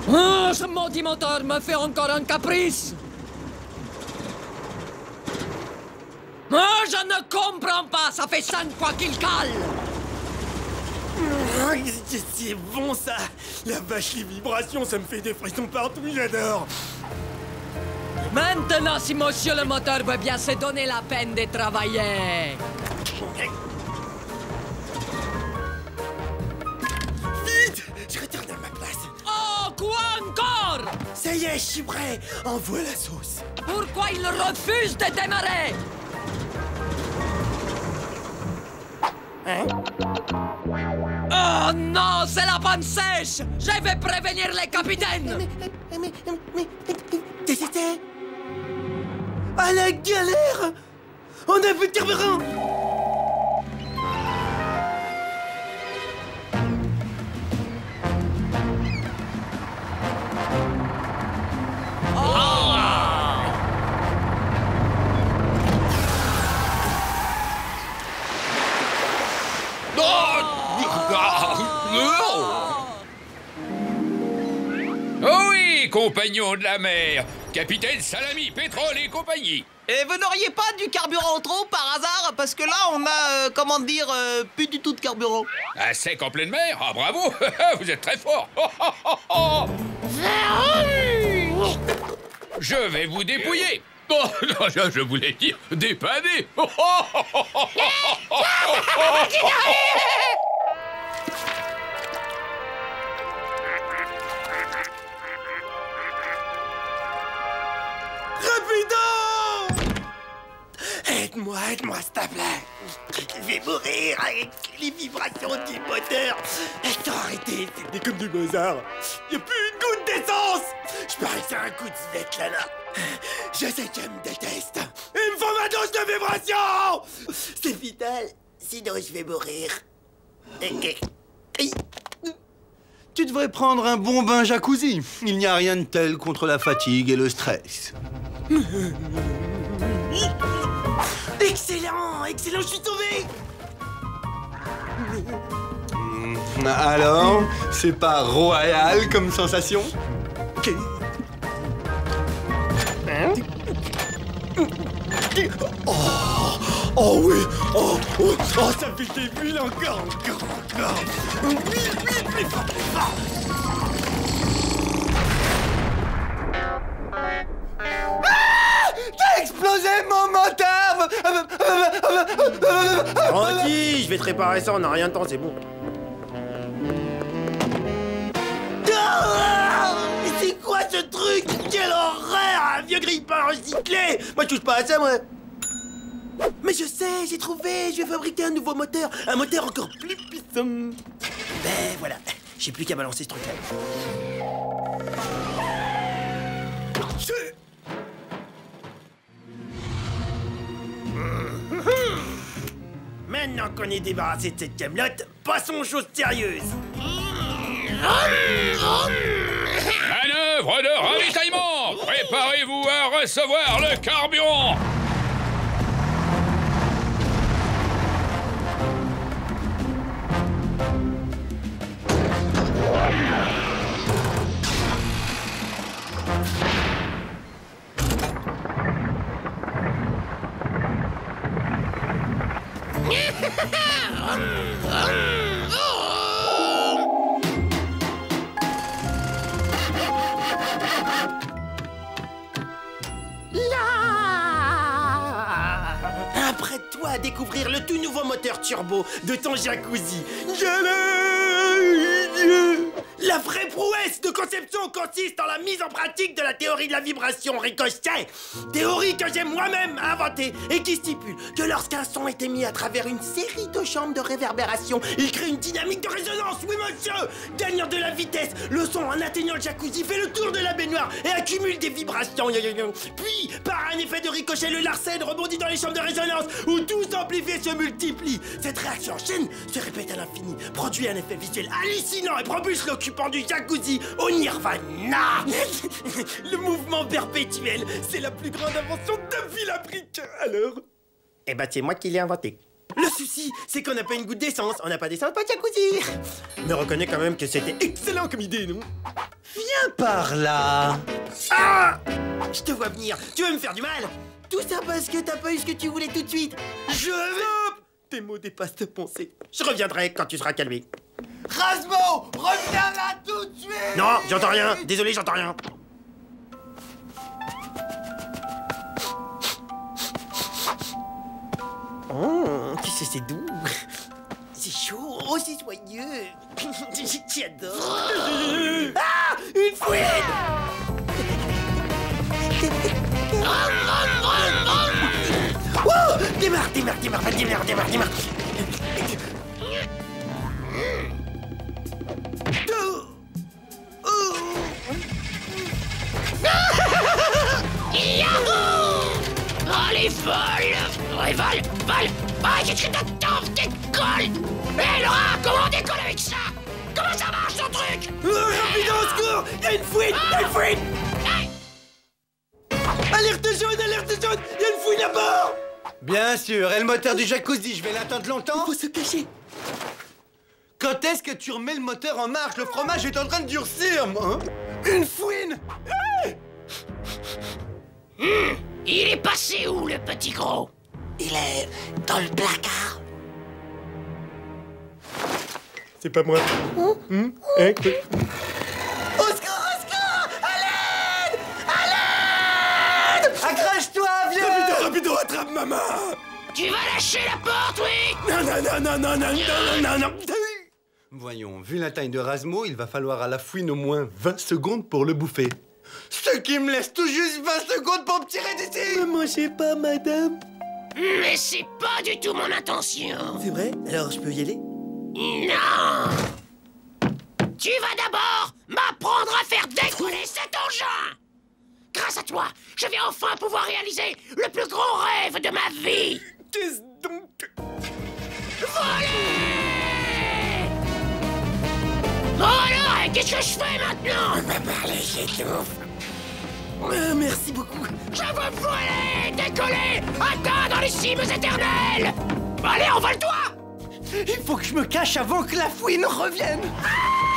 Oh, ce maudit moteur me fait encore un caprice. Oh, je ne comprends pas. Ça fait 5 fois qu'il cale. C'est bon ça. La vache, les vibrations, ça me fait des frissons partout, j'adore. Maintenant, si monsieur le moteur veut bien se donner la peine de travailler. Vite, je retourne à ma place. Oh, quoi encore? Ça y est, je suis prêt. Envoie la sauce. Pourquoi il refuse de démarrer? Oh non, c'est la panne sèche. Je vais prévenir les capitaines. Mais, qu'est-ce que c'était? Ah, la galère! On a plus de carburant! Oh oui, compagnons de la mer, capitaine Salami, pétrole et compagnie. Et vous n'auriez pas du carburant trop par hasard? Parce que là, on a, comment dire, plus du tout de carburant. À sec en pleine mer? Ah, bravo. Vous êtes très fort. Je vais vous dépouiller. Oh, non, je voulais dire dépanner. Aide-moi, s'il te plaît. Je vais mourir avec les vibrations du moteur. Attends, arrêtez, c'est comme du Mozart. Y'a plus une goutte d'essence. Je parie que c'est un coup de zette là. Je sais qu'elle me déteste. Il me faut ma dose de vibrations. C'est vital, sinon je vais mourir. Tu devrais prendre un bon bain jacuzzi. Il n'y a rien de tel contre la fatigue et le stress. Excellent, je suis sauvé. Alors, c'est pas royal comme sensation? Oh oui, oh, ça fait des bulles encore. Oui, plus fort. T'as explosé mon moteur! Tranquille, je vais te réparer ça, on n'a rien de temps, c'est bon. C'est quoi ce truc? Quelle horreur! Un vieux grille-pain recyclé! Moi, je touche pas à ça, moi! Mais je sais, j'ai trouvé! Je vais fabriquer un nouveau moteur! Un moteur encore plus puissant! Ben voilà, j'ai plus qu'à balancer ce truc-là. Maintenant qu'on est débarrassé de cette camelote, passons aux choses sérieuses. recevoir le carburant. Apprête-toi à découvrir le tout nouveau moteur turbo de ton jacuzzi. La vraie prouesse de conception consiste en la mise en pratique de la théorie de la vibration ricochet. Théorie que j'ai moi-même inventée et qui stipule que lorsqu'un son est émis à travers une série de chambres de réverbération, il crée une dynamique de résonance, oui monsieur. Gagnant de la vitesse, le son en atteignant le jacuzzi fait le tour de la baignoire et accumule des vibrations. Puis, par un effet de ricochet, le Larsen rebondit dans les chambres de résonance où tout s'amplifie et se multiplie. Cette réaction en chaîne se répète à l'infini, produit un effet visuel hallucinant et propulse l'occupant du jacuzzi au nirvana. Le mouvement perpétuel, c'est la plus grande invention depuis la brique. Alors? Eh ben, c'est moi qui l'ai inventé. Le souci, c'est qu'on n'a pas une goutte d'essence. On n'a pas d'essence, pas de jacuzzi. Mais reconnais quand même que c'était excellent comme idée, non? Viens par là. Ah! Je te vois venir. Tu veux me faire du mal? Tout ça parce que t'as pas eu ce que tu voulais tout de suite. Je veux... Tes mots dépassent tes pensées. Je reviendrai quand tu seras calmé. Razmo, reviens là tout de suite. Non, j'entends rien. Désolé, j'entends rien. Oh, tu sais, c'est doux. C'est chaud, oh, c'est joyeux. J'y adore. Ah! Une fouine! Oh! Démarre. Oh, les vols! Ouais, vole! Ah, qu'est-ce que t'attends? Décolle! Hé, Laura, comment on décolle avec ça? Comment ça marche, ton truc? Rapido, au secours! Y'a une fouine! Alerte jaune! Y'a une fouine à bord! Bien sûr, et le moteur du jacuzzi, je vais l'attendre longtemps? Il faut se cacher. Quand est-ce que tu remets le moteur en marche? Le fromage est en train de durcir, moi, hein? Une fouine! Il est passé où, le petit gros? Il est dans le placard. C'est pas moi. Écoute. Au secours! À l'aide! Accroche-toi, vieux! Rapido, attrape maman! Tu vas lâcher la porte, oui? Non. Voyons, vu la taille de Razmo, il va falloir à la fouine au moins 20 secondes pour le bouffer. Ce qui me laisse tout juste 20 secondes pour me tirer d'ici! Ne mangez pas, madame. Mais c'est pas du tout mon intention. C'est vrai? Alors je peux y aller? Non! Tu vas d'abord m'apprendre à faire décoller cet engin! Grâce à toi, je vais enfin pouvoir réaliser le plus grand rêve de ma vie! Qu'est-ce donc? Voler! Oh alors, qu'est-ce que je fais maintenant? On va parler, j'étouffe. Merci beaucoup. Je veux voler, décoller, atteindre les cimes éternelles! Allez, envole-toi! Il faut que je me cache avant que la fouine revienne!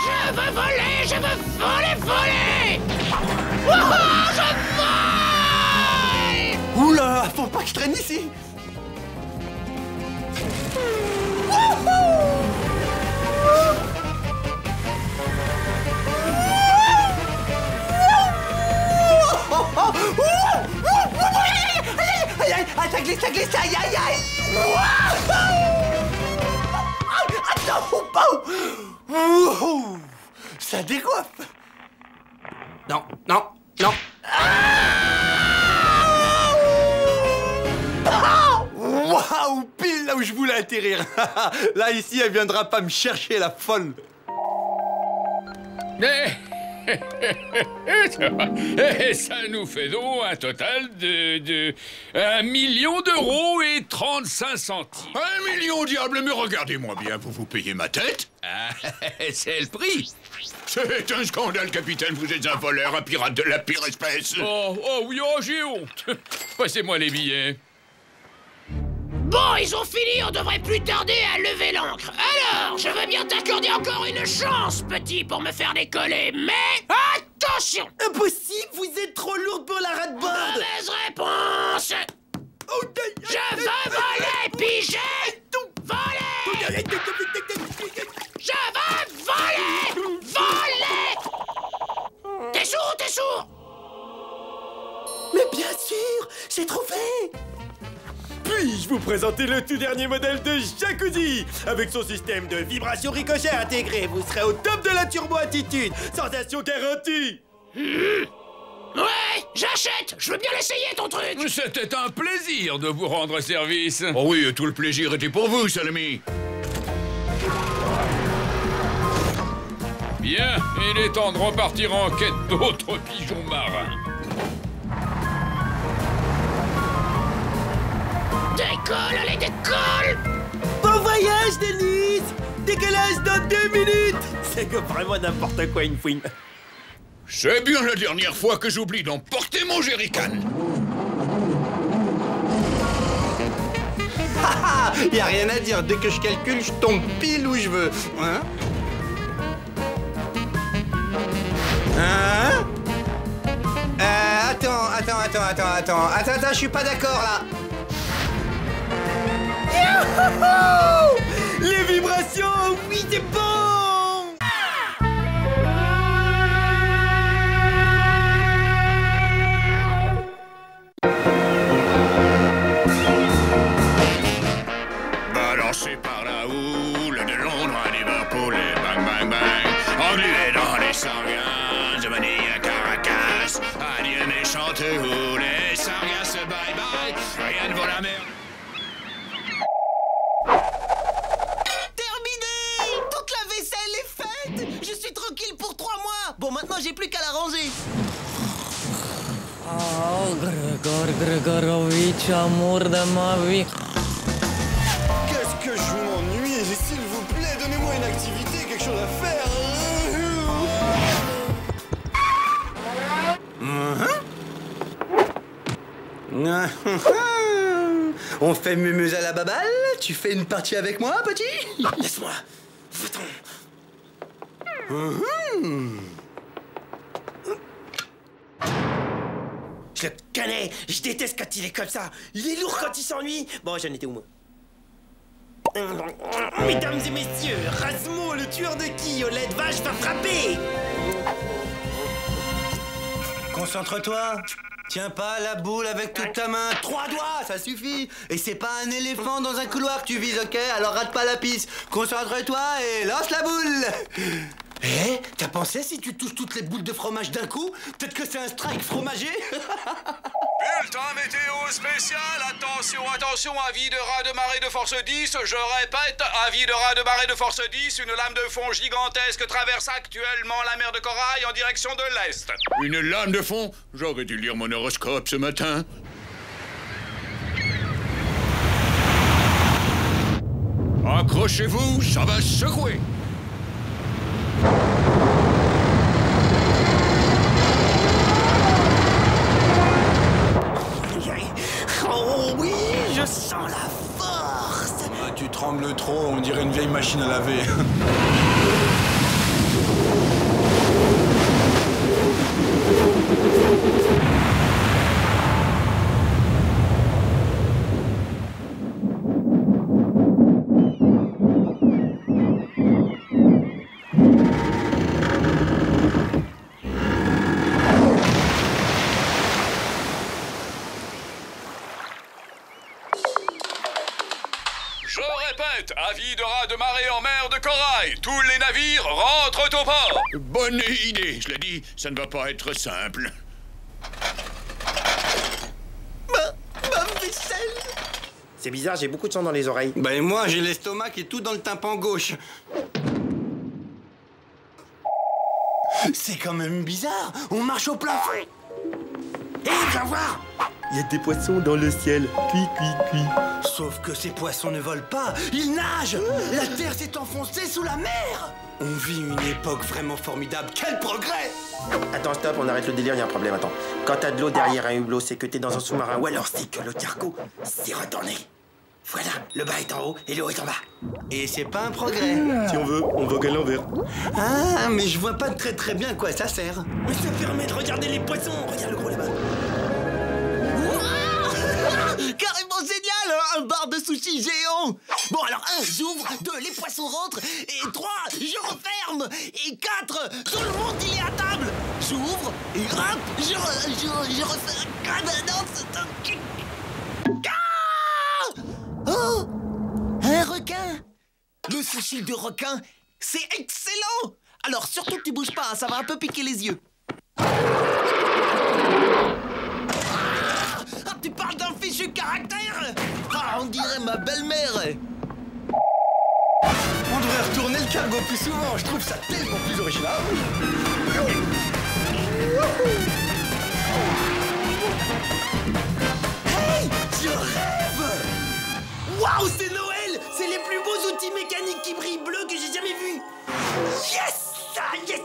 Je veux voler, je veux voler! Oh, je vole! Oula, faut pas que je traîne ici! Ça glisse, aïe! Attends, ça décoiffe! Non. Waouh, pile là où je voulais atterrir. Là, ici, elle viendra pas me chercher, la folle. Et ça nous fait donc un total de 1 million d'euros et 35 centimes. 1 million, diable, mais regardez-moi bien, vous payez ma tête? Ah, c'est le prix. C'est un scandale, capitaine. Vous êtes un voleur, un pirate de la pire espèce. Oh oui, oh, j'ai honte. Passez-moi les billets. Bon, ils ont fini, on devrait plus tarder à lever l'ancre. Alors, je veux bien t'accorder encore une chance, petit, pour me faire décoller, mais attention! Impossible, vous êtes trop lourde pour la rade-board. Mauvaise réponse! Je veux voler, pigé! Voler! Je veux voler! Voler! T'es sourd, t'es sourd! Mais bien sûr, j'ai trouvé. Puis-je vous présenter le tout dernier modèle de jacuzzi? Avec son système de vibration ricochet intégré, vous serez au top de la turbo-attitude. Sensation garantie. Ouais, j'achète. Je veux bien l'essayer, ton truc. C'était un plaisir de vous rendre service. Oh oui, tout le plaisir était pour vous, Salami. Bien, il est temps de repartir en quête d'autres pigeons marins. Décolle, allez, décolle! Bon voyage, Denise! Décollage dans 2 minutes! C'est comme vraiment n'importe quoi, une fouine. C'est bien la dernière fois que j'oublie d'emporter mon jerrycan. Haha, y a rien à dire, dès que je calcule, je tombe pile où je veux. Hein? Hein? Attends, je suis pas d'accord là. Youhou! Les vibrations, oui, c'est bon! Balancé par la houle de Londres à Liverpool et bang bang bang. Englué dans les sargasses de Manille à Caracas. Adieu mes chanteurs, les sargasses bye bye. Rien ne vaut la merde. Bon, maintenant, j'ai plus qu'à la ranger. Oh, Grégor Grégorovitch, amour de ma vie. Qu'est-ce que je m'ennuie? S'il vous plaît, donnez-moi une activité, quelque chose à faire. On fait mumuse à la baballe? Tu fais une partie avec moi, petit? Laisse-moi. Va-t'en. Je le connais. Je déteste quand il est comme ça. Il est lourd quand il s'ennuie. Bon, j'en étais où, moi? Mesdames et messieurs, Razmo, le tueur de qui, Olette Vache, va frapper. Concentre-toi. Tiens pas la boule avec toute ta main. 3 doigts, ça suffit. Et c'est pas un éléphant dans un couloir que tu vises, ok? Alors rate pas la piste. Concentre-toi et lance la boule. Eh, t'as pensé si tu touches toutes les boules de fromage d'un coup? Peut-être que c'est un strike fromager? Bulletin météo spécial, attention, attention, avis de raz de marée de force 10, je répète, avis de raz de marée de force 10, une lame de fond gigantesque traverse actuellement la mer de Corail en direction de l'Est. Une lame de fond? J'aurais dû lire mon horoscope ce matin. Accrochez-vous, ça va secouer. Oh oui, je sens la force. Ah, tu trembles trop, on dirait une vieille machine à laver. Je répète, avis de raz de marée en mer de Corail, tous les navires rentrent au port. Bonne idée, je l'ai dit, ça ne va pas être simple. Ma vaisselle. C'est bizarre, j'ai beaucoup de sang dans les oreilles. Ben moi, j'ai l'estomac qui est tout dans le tympan gauche. C'est quand même bizarre, on marche au plafond. Hé, viens voir. Il y a des poissons dans le ciel. Cui, cui, cui. Sauf que ces poissons ne volent pas, ils nagent. La terre s'est enfoncée sous la mer. On vit une époque vraiment formidable. Quel progrès! Attends, stop, on arrête le délire, y a un problème, attends. Quand t'as de l'eau derrière un hublot, c'est que t'es dans un sous-marin, ou alors c'est que le cargo s'est retourné. Voilà, le bas est en haut et le haut est en bas. Et c'est pas un progrès. Si on veut, on vogue à l'envers. Ah, mais je vois pas très bien à quoi ça sert. Mais ça permet de regarder les poissons. Regarde le gros là-bas. Carrément génial, un bar de sushi géant. Bon alors 1, j'ouvre, 2, les poissons rentrent, et 3, je referme, et 4, tout le monde il est à table. J'ouvre, et hop, je refais... Ah ben non, c'est un... Oh, un requin. Le sushi de requin, c'est excellent. Alors surtout que tu bouges pas, ça va un peu piquer les yeux. Ah, tu parles d'un fichu caractère. Ah, on dirait ma belle-mère. On devrait retourner le cargo plus souvent. Je trouve ça tellement plus original. Hey, je rêve. Waouh, c'est Noël. C'est les plus beaux outils mécaniques qui brillent bleus que j'ai jamais vus. Yes, ah, yes.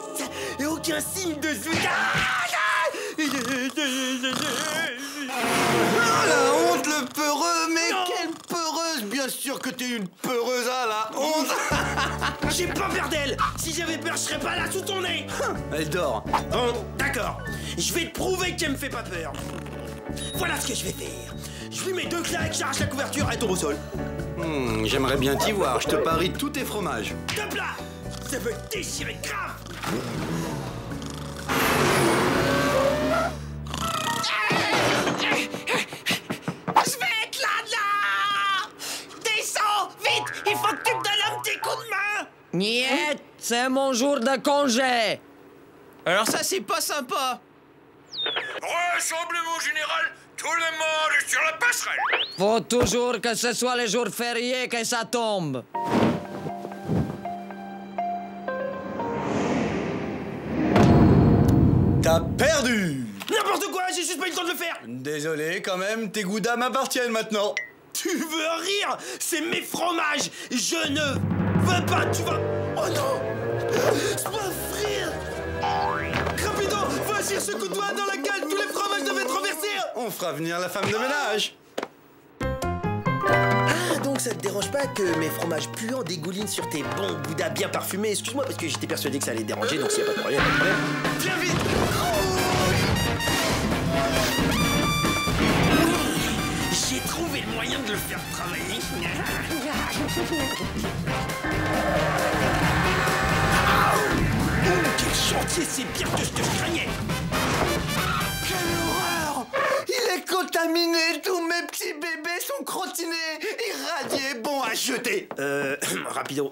Et aucun signe de zouk. Oh la honte, le peureux. Mais non. Quelle peureuse. Bien sûr que t'es une peureuse, ah la honte. J'ai pas peur d'elle. Si j'avais peur, je serais pas là sous ton nez. Elle dort. Bon, d'accord. Je vais te prouver qu'elle me fait pas peur. Voilà ce que je vais faire. Je lui mets 2 claques, j'arrache la couverture et tombe au sol. J'aimerais bien t'y voir. Je te parie tous tes fromages. Top là. Ça veut déchirer grave. Je vais être là. Descends, vite. Il faut que tu me donnes un petit coup de main. Niet, c'est mon jour de congé. Alors ça, c'est pas sympa. Rassemblement général, tout le monde est sur la passerelle. Faut toujours que ce soit les jours fériés que ça tombe. T'as perdu. N'importe quoi, j'ai juste pas eu le temps de le faire. Désolé, quand même, tes goudas m'appartiennent maintenant. Tu veux rire? C'est mes fromages. Je ne veux pas, tu vas... Oh non. C'est pas frire. Rapido, va agir ce coup de doigt dans la cale. Tous les fromages doivent être renversés. On fera venir la femme de ménage. Ah, donc ça te dérange pas que mes fromages puants dégoulinent sur tes bons goudas bien parfumés? Excuse-moi, parce que j'étais persuadé que ça allait te déranger, donc s'il y a pas de problème, pas de problème. Viens vite. J'ai trouvé le moyen de le faire travailler. Oh, quel chantier, c'est pire que ce que je craignais. Quelle horreur. Il est contaminé. Tous mes petits bébés sont crottinés, irradiés, bons à jeter. Rapido,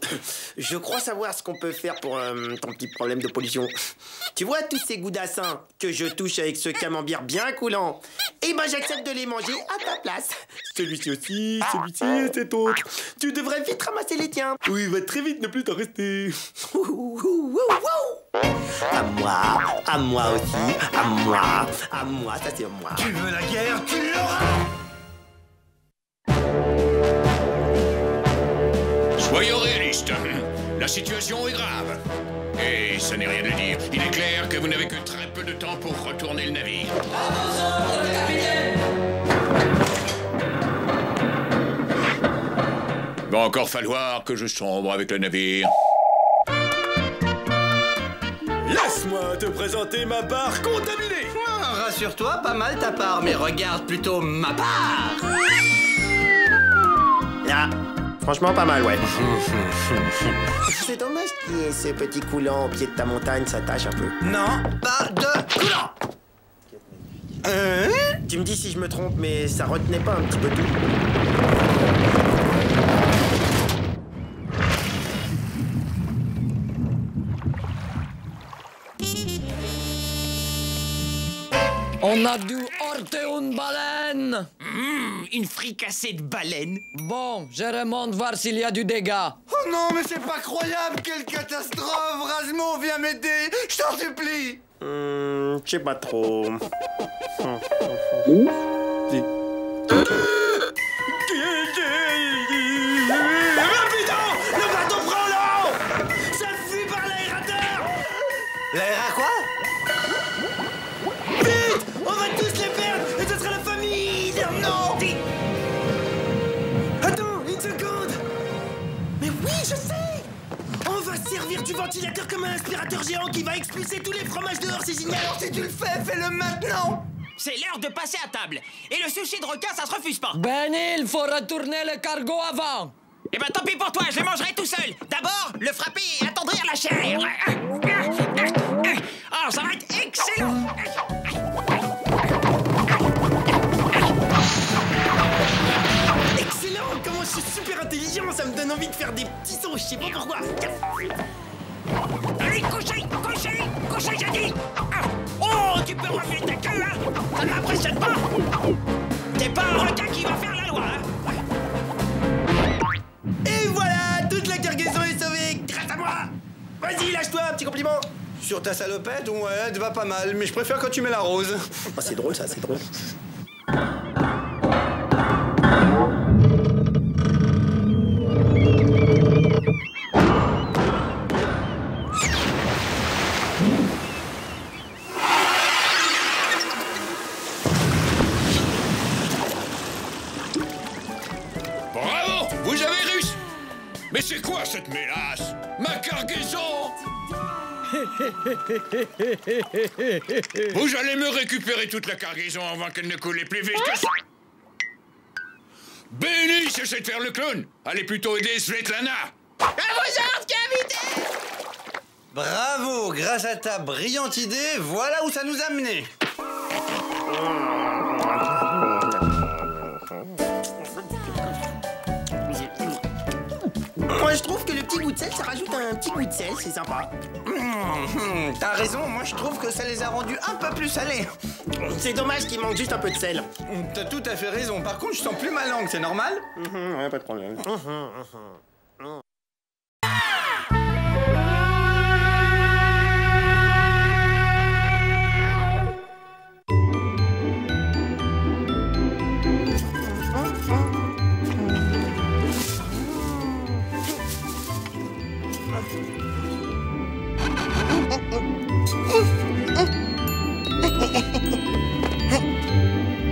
je crois savoir ce qu'on peut faire pour ton petit problème de pollution. Tu vois tous ces goudassins que je touche avec ce camembert bien coulant? Eh ben j'accepte de les manger à ta place. Celui-ci aussi, celui-ci et cet autre. Tu devrais vite ramasser les tiens. Oui, va très vite, ne plus t'en rester. À moi aussi, à moi, ça c'est moi. Tu veux la guerre, tu l'auras. Soyons réalistes. La situation est grave. Et ça n'est rien à dire. Il est clair que vous n'avez que très peu de temps pour retourner le navire. Va encore falloir que je sombre avec le navire. Laisse-moi te présenter ma barre contaminée. Rassure-toi, pas mal ta part, mais regarde plutôt ma part. Là, franchement pas mal, ouais. C'est dommage qu'il y ait ce petit coulant au pied de ta montagne, ça tâche un peu. Non, pas de coulant. Tu me dis si je me trompe, mais ça retenait pas un petit peu tout. On a dû heurter une baleine. Une fricassée de baleine. Bon, je remonte voir s'il y a du dégât. Oh non, mais c'est pas croyable. Quelle catastrophe. Rasmo, viens m'aider. Je t'en supplie. Je sais pas trop. Rapido! Le bateau prend l'eau! Ça fuit par L'air à quoi? Vite! On va tous les perdre et ce sera la famille! Non! Vite! Attends, une seconde! Mais oui, je sais! On va servir du ventilateur comme un aspirateur géant qui va expulser tous les fromages dehors, c'est génial! Alors si tu le fais, fais-le maintenant! C'est l'heure de passer à table. Et le sushi de requin, ça se refuse pas. Benny, il faut retourner le cargo avant. Eh ben tant pis pour toi, je les mangerai tout seul. D'abord, le frapper et attendrir la chair. Oh, ça va être excellent. Excellent! Comment je suis super intelligent, ça me donne envie de faire des petits sons, je sais pas pourquoi! Allez, couchez, couchez, couchez, j'ai dit. Oh, tu peux remuer ta queue, hein? Ça ne m'impressionne pas. T'es pas un requin qui va faire la loi, hein? Et voilà! Toute la cargaison est sauvée grâce à moi! Vas-y, lâche-toi, un petit compliment! Sur ta salopette, ouais, elle te va pas mal, mais je préfère quand tu mets la rose. Oh, c'est drôle ça, c'est drôle. Bravo! Vous avez réussi! Mais c'est quoi cette mélasse? Ma cargaison! Vous allez me récupérer toute la cargaison avant qu'elle ne coule plus vite que ça. Benny, cessez de faire le clown. Allez plutôt aider Svetlana. À vos ordres, cavité! Bravo, grâce à ta brillante idée, voilà où ça nous a menés. Moi, je trouve que le petit goût de sel, ça rajoute un petit goût de sel, c'est sympa. T'as raison, moi je trouve que ça les a rendus un peu plus salés. C'est dommage qu'il manque juste un peu de sel. T'as tout à fait raison, par contre je sens plus ma langue, c'est normal? Ouais, pas de problème.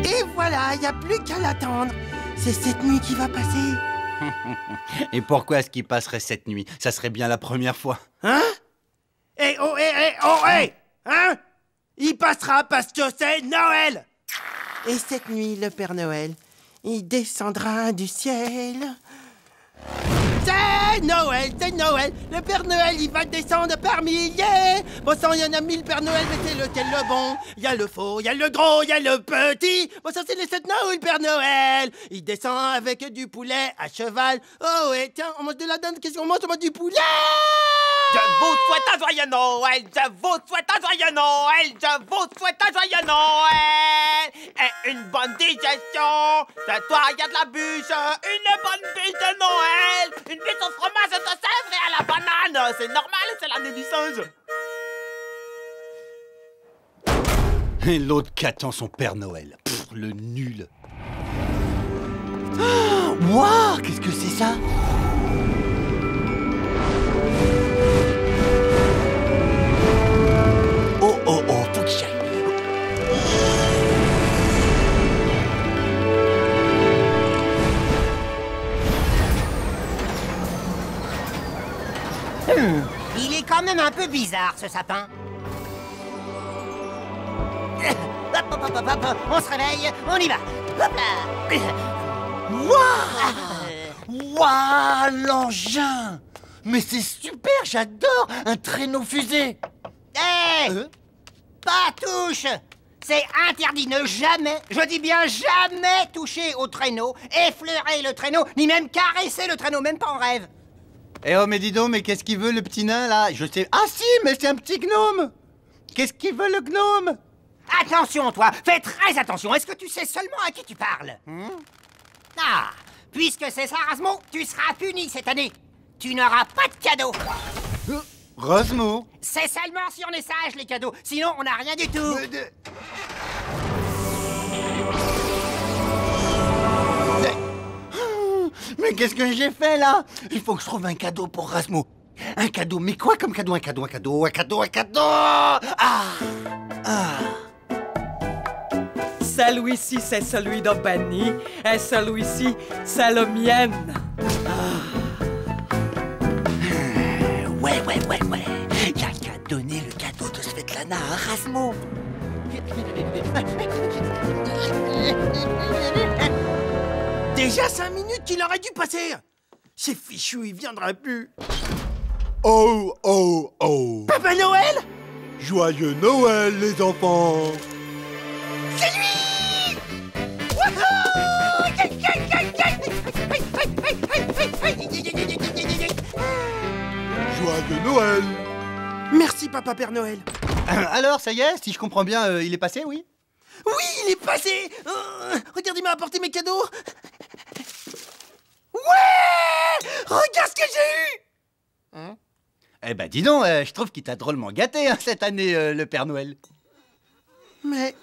Et voilà, y a plus qu'à l'attendre. C'est cette nuit qui va passer. Et pourquoi est-ce qu'il passerait cette nuit? Ça serait bien la première fois. Hein? Eh oh, hein? Il passera parce que c'est Noël. Et cette nuit, le Père Noël, il descendra du ciel. C'est Noël, c'est Noël. Le Père Noël, il va descendre par milliers. Bon sang, il y en a 1000 Père Noël, mais c'est lequel le bon? Il y a le faux, il y a le gros, il y a le petit. Bon sang, c'est les 7 Noël, Père Noël. Il descend avec du poulet à cheval. Oh ouais, tiens, on mange de la dinde, qu'est-ce qu'on mange? On mange du poulet. Je vous souhaite un joyeux Noël, je vous souhaite un joyeux Noël, je vous souhaite un joyeux Noël et une bonne digestion. C'est toi, il y a de la bûche, une bonne bûche de Noël, une bûche au fromage de sèvres et à la banane. C'est normal, c'est l'année du singe. Et l'autre qui attend son Père Noël. Pff, le nul. Waouh, qu'est-ce que c'est ça? Oh, oh, oh, faut que j'y aille. Il est quand même un peu bizarre, ce sapin. Hop, hop, hop, hop, hop, on se réveille, on y va. Hop là. Waouh! Waouh, l'engin! Mais c'est super, j'adore un traîneau fusée. Hé! Pas touche! C'est interdit, ne jamais, je dis bien jamais toucher au traîneau, effleurer le traîneau, ni même caresser le traîneau, même pas en rêve. Eh oh, mais dis donc, mais qu'est-ce qu'il veut le petit nain là? Je sais. Ah si, mais c'est un petit gnome! Qu'est-ce qu'il veut le gnome? Attention, toi, fais très attention, est-ce que tu sais seulement à qui tu parles? Ah, puisque c'est ça, Rasmo, tu seras puni cette année. Tu n'auras pas de cadeau. Rasmo? C'est seulement si on est sage, les cadeaux, sinon on n'a rien du tout. Mais qu'est-ce que j'ai fait là? Il faut que je trouve un cadeau pour Rasmo. Un cadeau, mais quoi comme cadeau? Un cadeau. Celui-ci, c'est celui de Benny, et celui-ci, c'est le mien. Ouais. Y'a qu'à donner le cadeau de Svetlana à Rasmo. Déjà 5 minutes qu'il aurait dû passer. C'est fichu, il viendra plus. Oh. Papa Noël? Joyeux Noël, les enfants. C'est lui! Joyeux Noël. Merci, Papa Père Noël. Alors, ça y est, si je comprends bien, il est passé, oui? Oui, il est passé. Regarde, il m'a apporté mes cadeaux. Ouais! Regarde ce que j'ai eu. Eh ben, dis donc, je trouve qu'il t'a drôlement gâté, hein, cette année, le Père Noël. Mais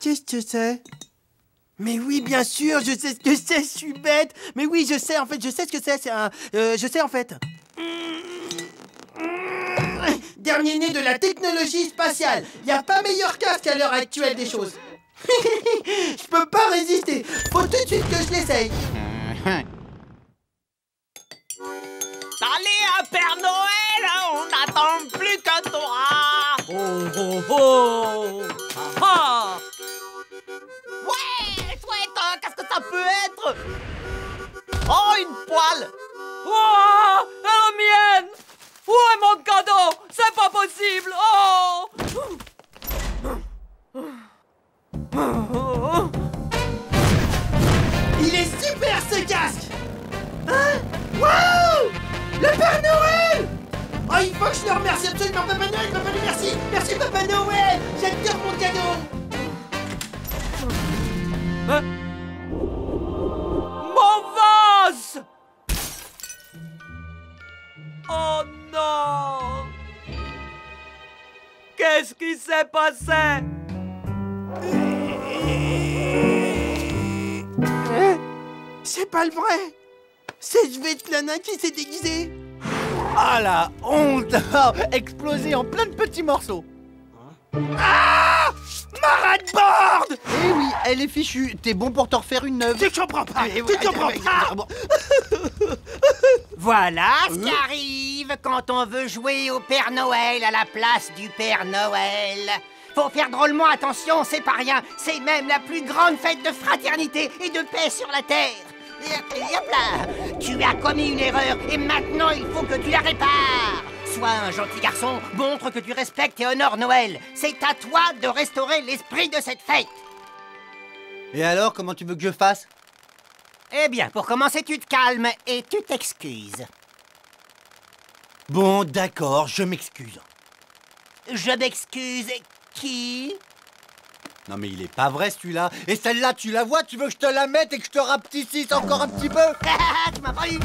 qu'est-ce que c'est? Mais oui, bien sûr, je sais ce que c'est, je suis bête. Mais oui, je sais, en fait, je sais ce que c'est un... je sais, en fait. Dernier né de la technologie spatiale. Y a pas meilleur casque à l'heure actuelle des choses. Je peux pas résister. Faut tout de suite que je l'essaye. Allez, Père Noël, on n'attend plus que toi. Oh. Ah. Ouais, chouette, qu'est-ce que ça peut être? Oh, une poêle. Oh, la mienne. Où est mon cadeau? C'est pas possible. Oh. Il est super ce casque. Hein? Wow! Le Père Noël! Oh, il faut que je le remercie absolument, Papa Noël, Papa Noël, merci! Merci, Papa Noël! J'adore mon cadeau! Hein? Mon vase! Oh non! Qu'est-ce qui s'est passé? C'est pas le vrai! C'est Svetlana qui s'est déguisée! Ah la honte! Explosé en plein de petits morceaux. Ah! Ma rat-board! Eh oui, elle est fichue. T'es bon pour t'en refaire une neuve. Tu comprends pas! Tu comprends pas! Voilà ce qui arrive quand on veut jouer au Père Noël à la place du Père Noël. Faut faire drôlement attention, c'est pas rien. C'est même la plus grande fête de fraternité et de paix sur la Terre. Et hop là! Tu as commis une erreur et maintenant il faut que tu la répares. Sois un gentil garçon, montre que tu respectes et honores Noël. C'est à toi de restaurer l'esprit de cette fête. Et alors, comment tu veux que je fasse? Eh bien, pour commencer, tu te calmes et tu t'excuses. Bon, d'accord, je m'excuse. Je m'excuse. Qui? Non mais il est pas vrai celui-là. Et celle-là, tu la vois? Tu veux que je te la mette et que je te rapetississe encore un petit peu? Tu m'as pas eu.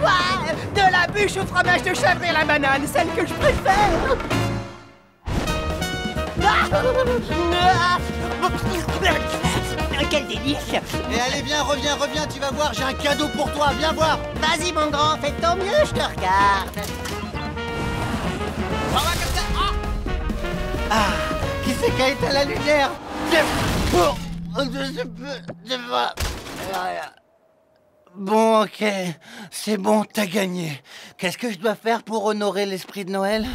Ouais, de la bûche au fromage de chèvre et à la banane, celle que je préfère. Quel délice! Et allez, viens, reviens, tu vas voir, j'ai un cadeau pour toi, viens voir! Vas-y, mon grand, fais de ton mieux, je te regarde. Ah, qui c'est qui a éteint la lumière? Bon, ok, c'est bon, t'as gagné. Qu'est-ce que je dois faire pour honorer l'esprit de Noël?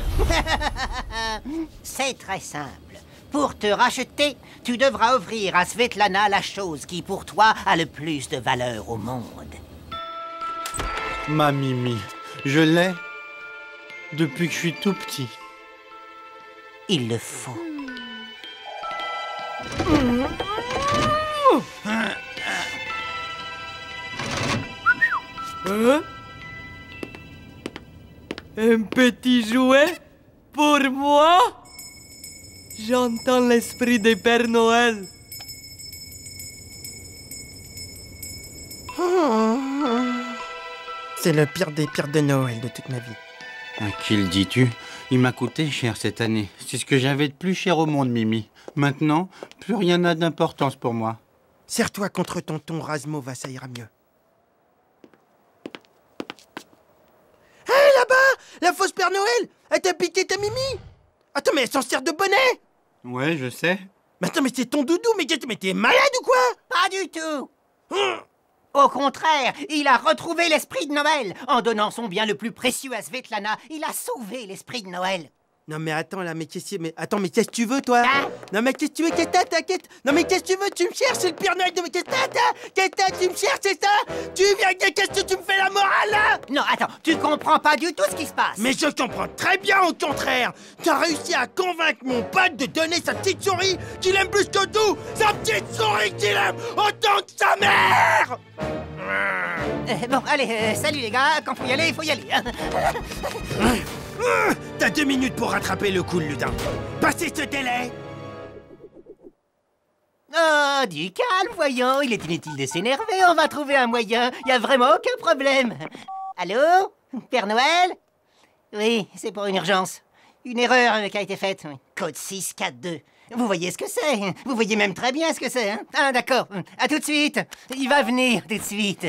C'est très simple. Pour te racheter, tu devras offrir à Svetlana la chose qui, pour toi, a le plus de valeur au monde. Ma Mimi, je l'ai depuis que je suis tout petit. Il le faut. Hein? Un petit jouet pour moi? J'entends l'esprit des Pères Noël. C'est le pire des pires de Noël de toute ma vie. À qui le dis-tu? Il m'a coûté cher cette année. C'est ce que j'avais de plus cher au monde, Mimi. Maintenant, plus rien n'a d'importance pour moi. Serre-toi contre tonton Razmova, ça ira mieux. Hé, là-bas! La fausse Père Noël! Elle t'a piqué ta Mimi! Attends, mais elle s'en sert de bonnet! Ouais, je sais. Mais attends, mais c'est ton doudou, mais t'es malade ou quoi? Pas du tout. Au contraire, il a retrouvé l'esprit de Noël. En donnant son bien le plus précieux à Svetlana, il a sauvé l'esprit de Noël. Non mais attends là, mais qu'est-ce que tu veux toi? Non mais qu'est-ce que tu veux? T'inquiète. Non mais qu'est-ce que tu veux? Tu me cherches, c'est le Père Noël de... Qu'est-ce que tu me cherches, c'est ça? Tu viens, qu'est-ce que tu me fais la morale là? Non, attends, tu comprends pas du tout ce qui se passe. Mais je comprends très bien au contraire. T'as réussi à convaincre mon pote de donner sa petite souris qu'il aime plus que tout. Sa petite souris qu'il aime autant que sa mère. Bon, allez, salut les gars, quand faut y aller, hein. T'as 2 minutes pour rattraper le coup, le lutin. Passez ce délai. Oh, du calme, voyons, il est inutile de s'énerver, on va trouver un moyen, y a vraiment aucun problème. Allô? Père Noël? Oui, c'est pour une urgence. Une erreur qui a été faite. Code 642. Vous voyez ce que c'est? Vous voyez même très bien ce que c'est, hein? Ah, d'accord. À tout de suite. Il va venir tout de suite.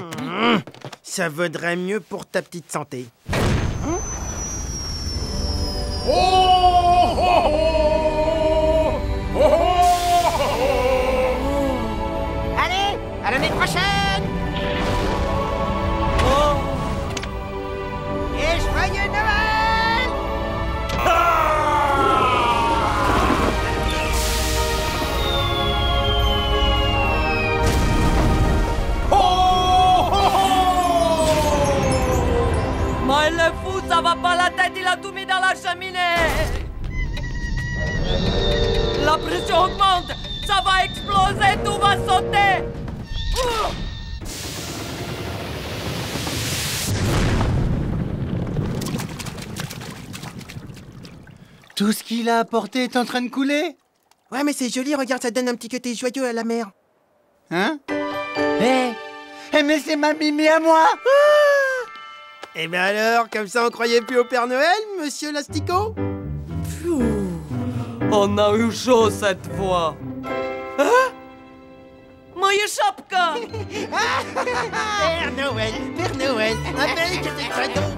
Ça vaudrait mieux pour ta petite santé. Oh, oh, oh, oh, oh. Allez, à l'année prochaine. Oh. Et joyeux Noël. Mais il est fou, ça va pas la tête, il a tout mis dans la cheminée. La pression augmente, ça va exploser, tout va sauter. Tout ce qu'il a apporté est en train de couler? Ouais, mais c'est joli, regarde, ça donne un petit côté joyeux à la mer. Hein? Mais c'est ma Mimi à moi! Eh ben alors, comme ça on croyait plus au Père Noël, monsieur l'asticot? On a eu chaud cette fois. Hein? Moje шапка! Père Noël, avec tes cadeaux.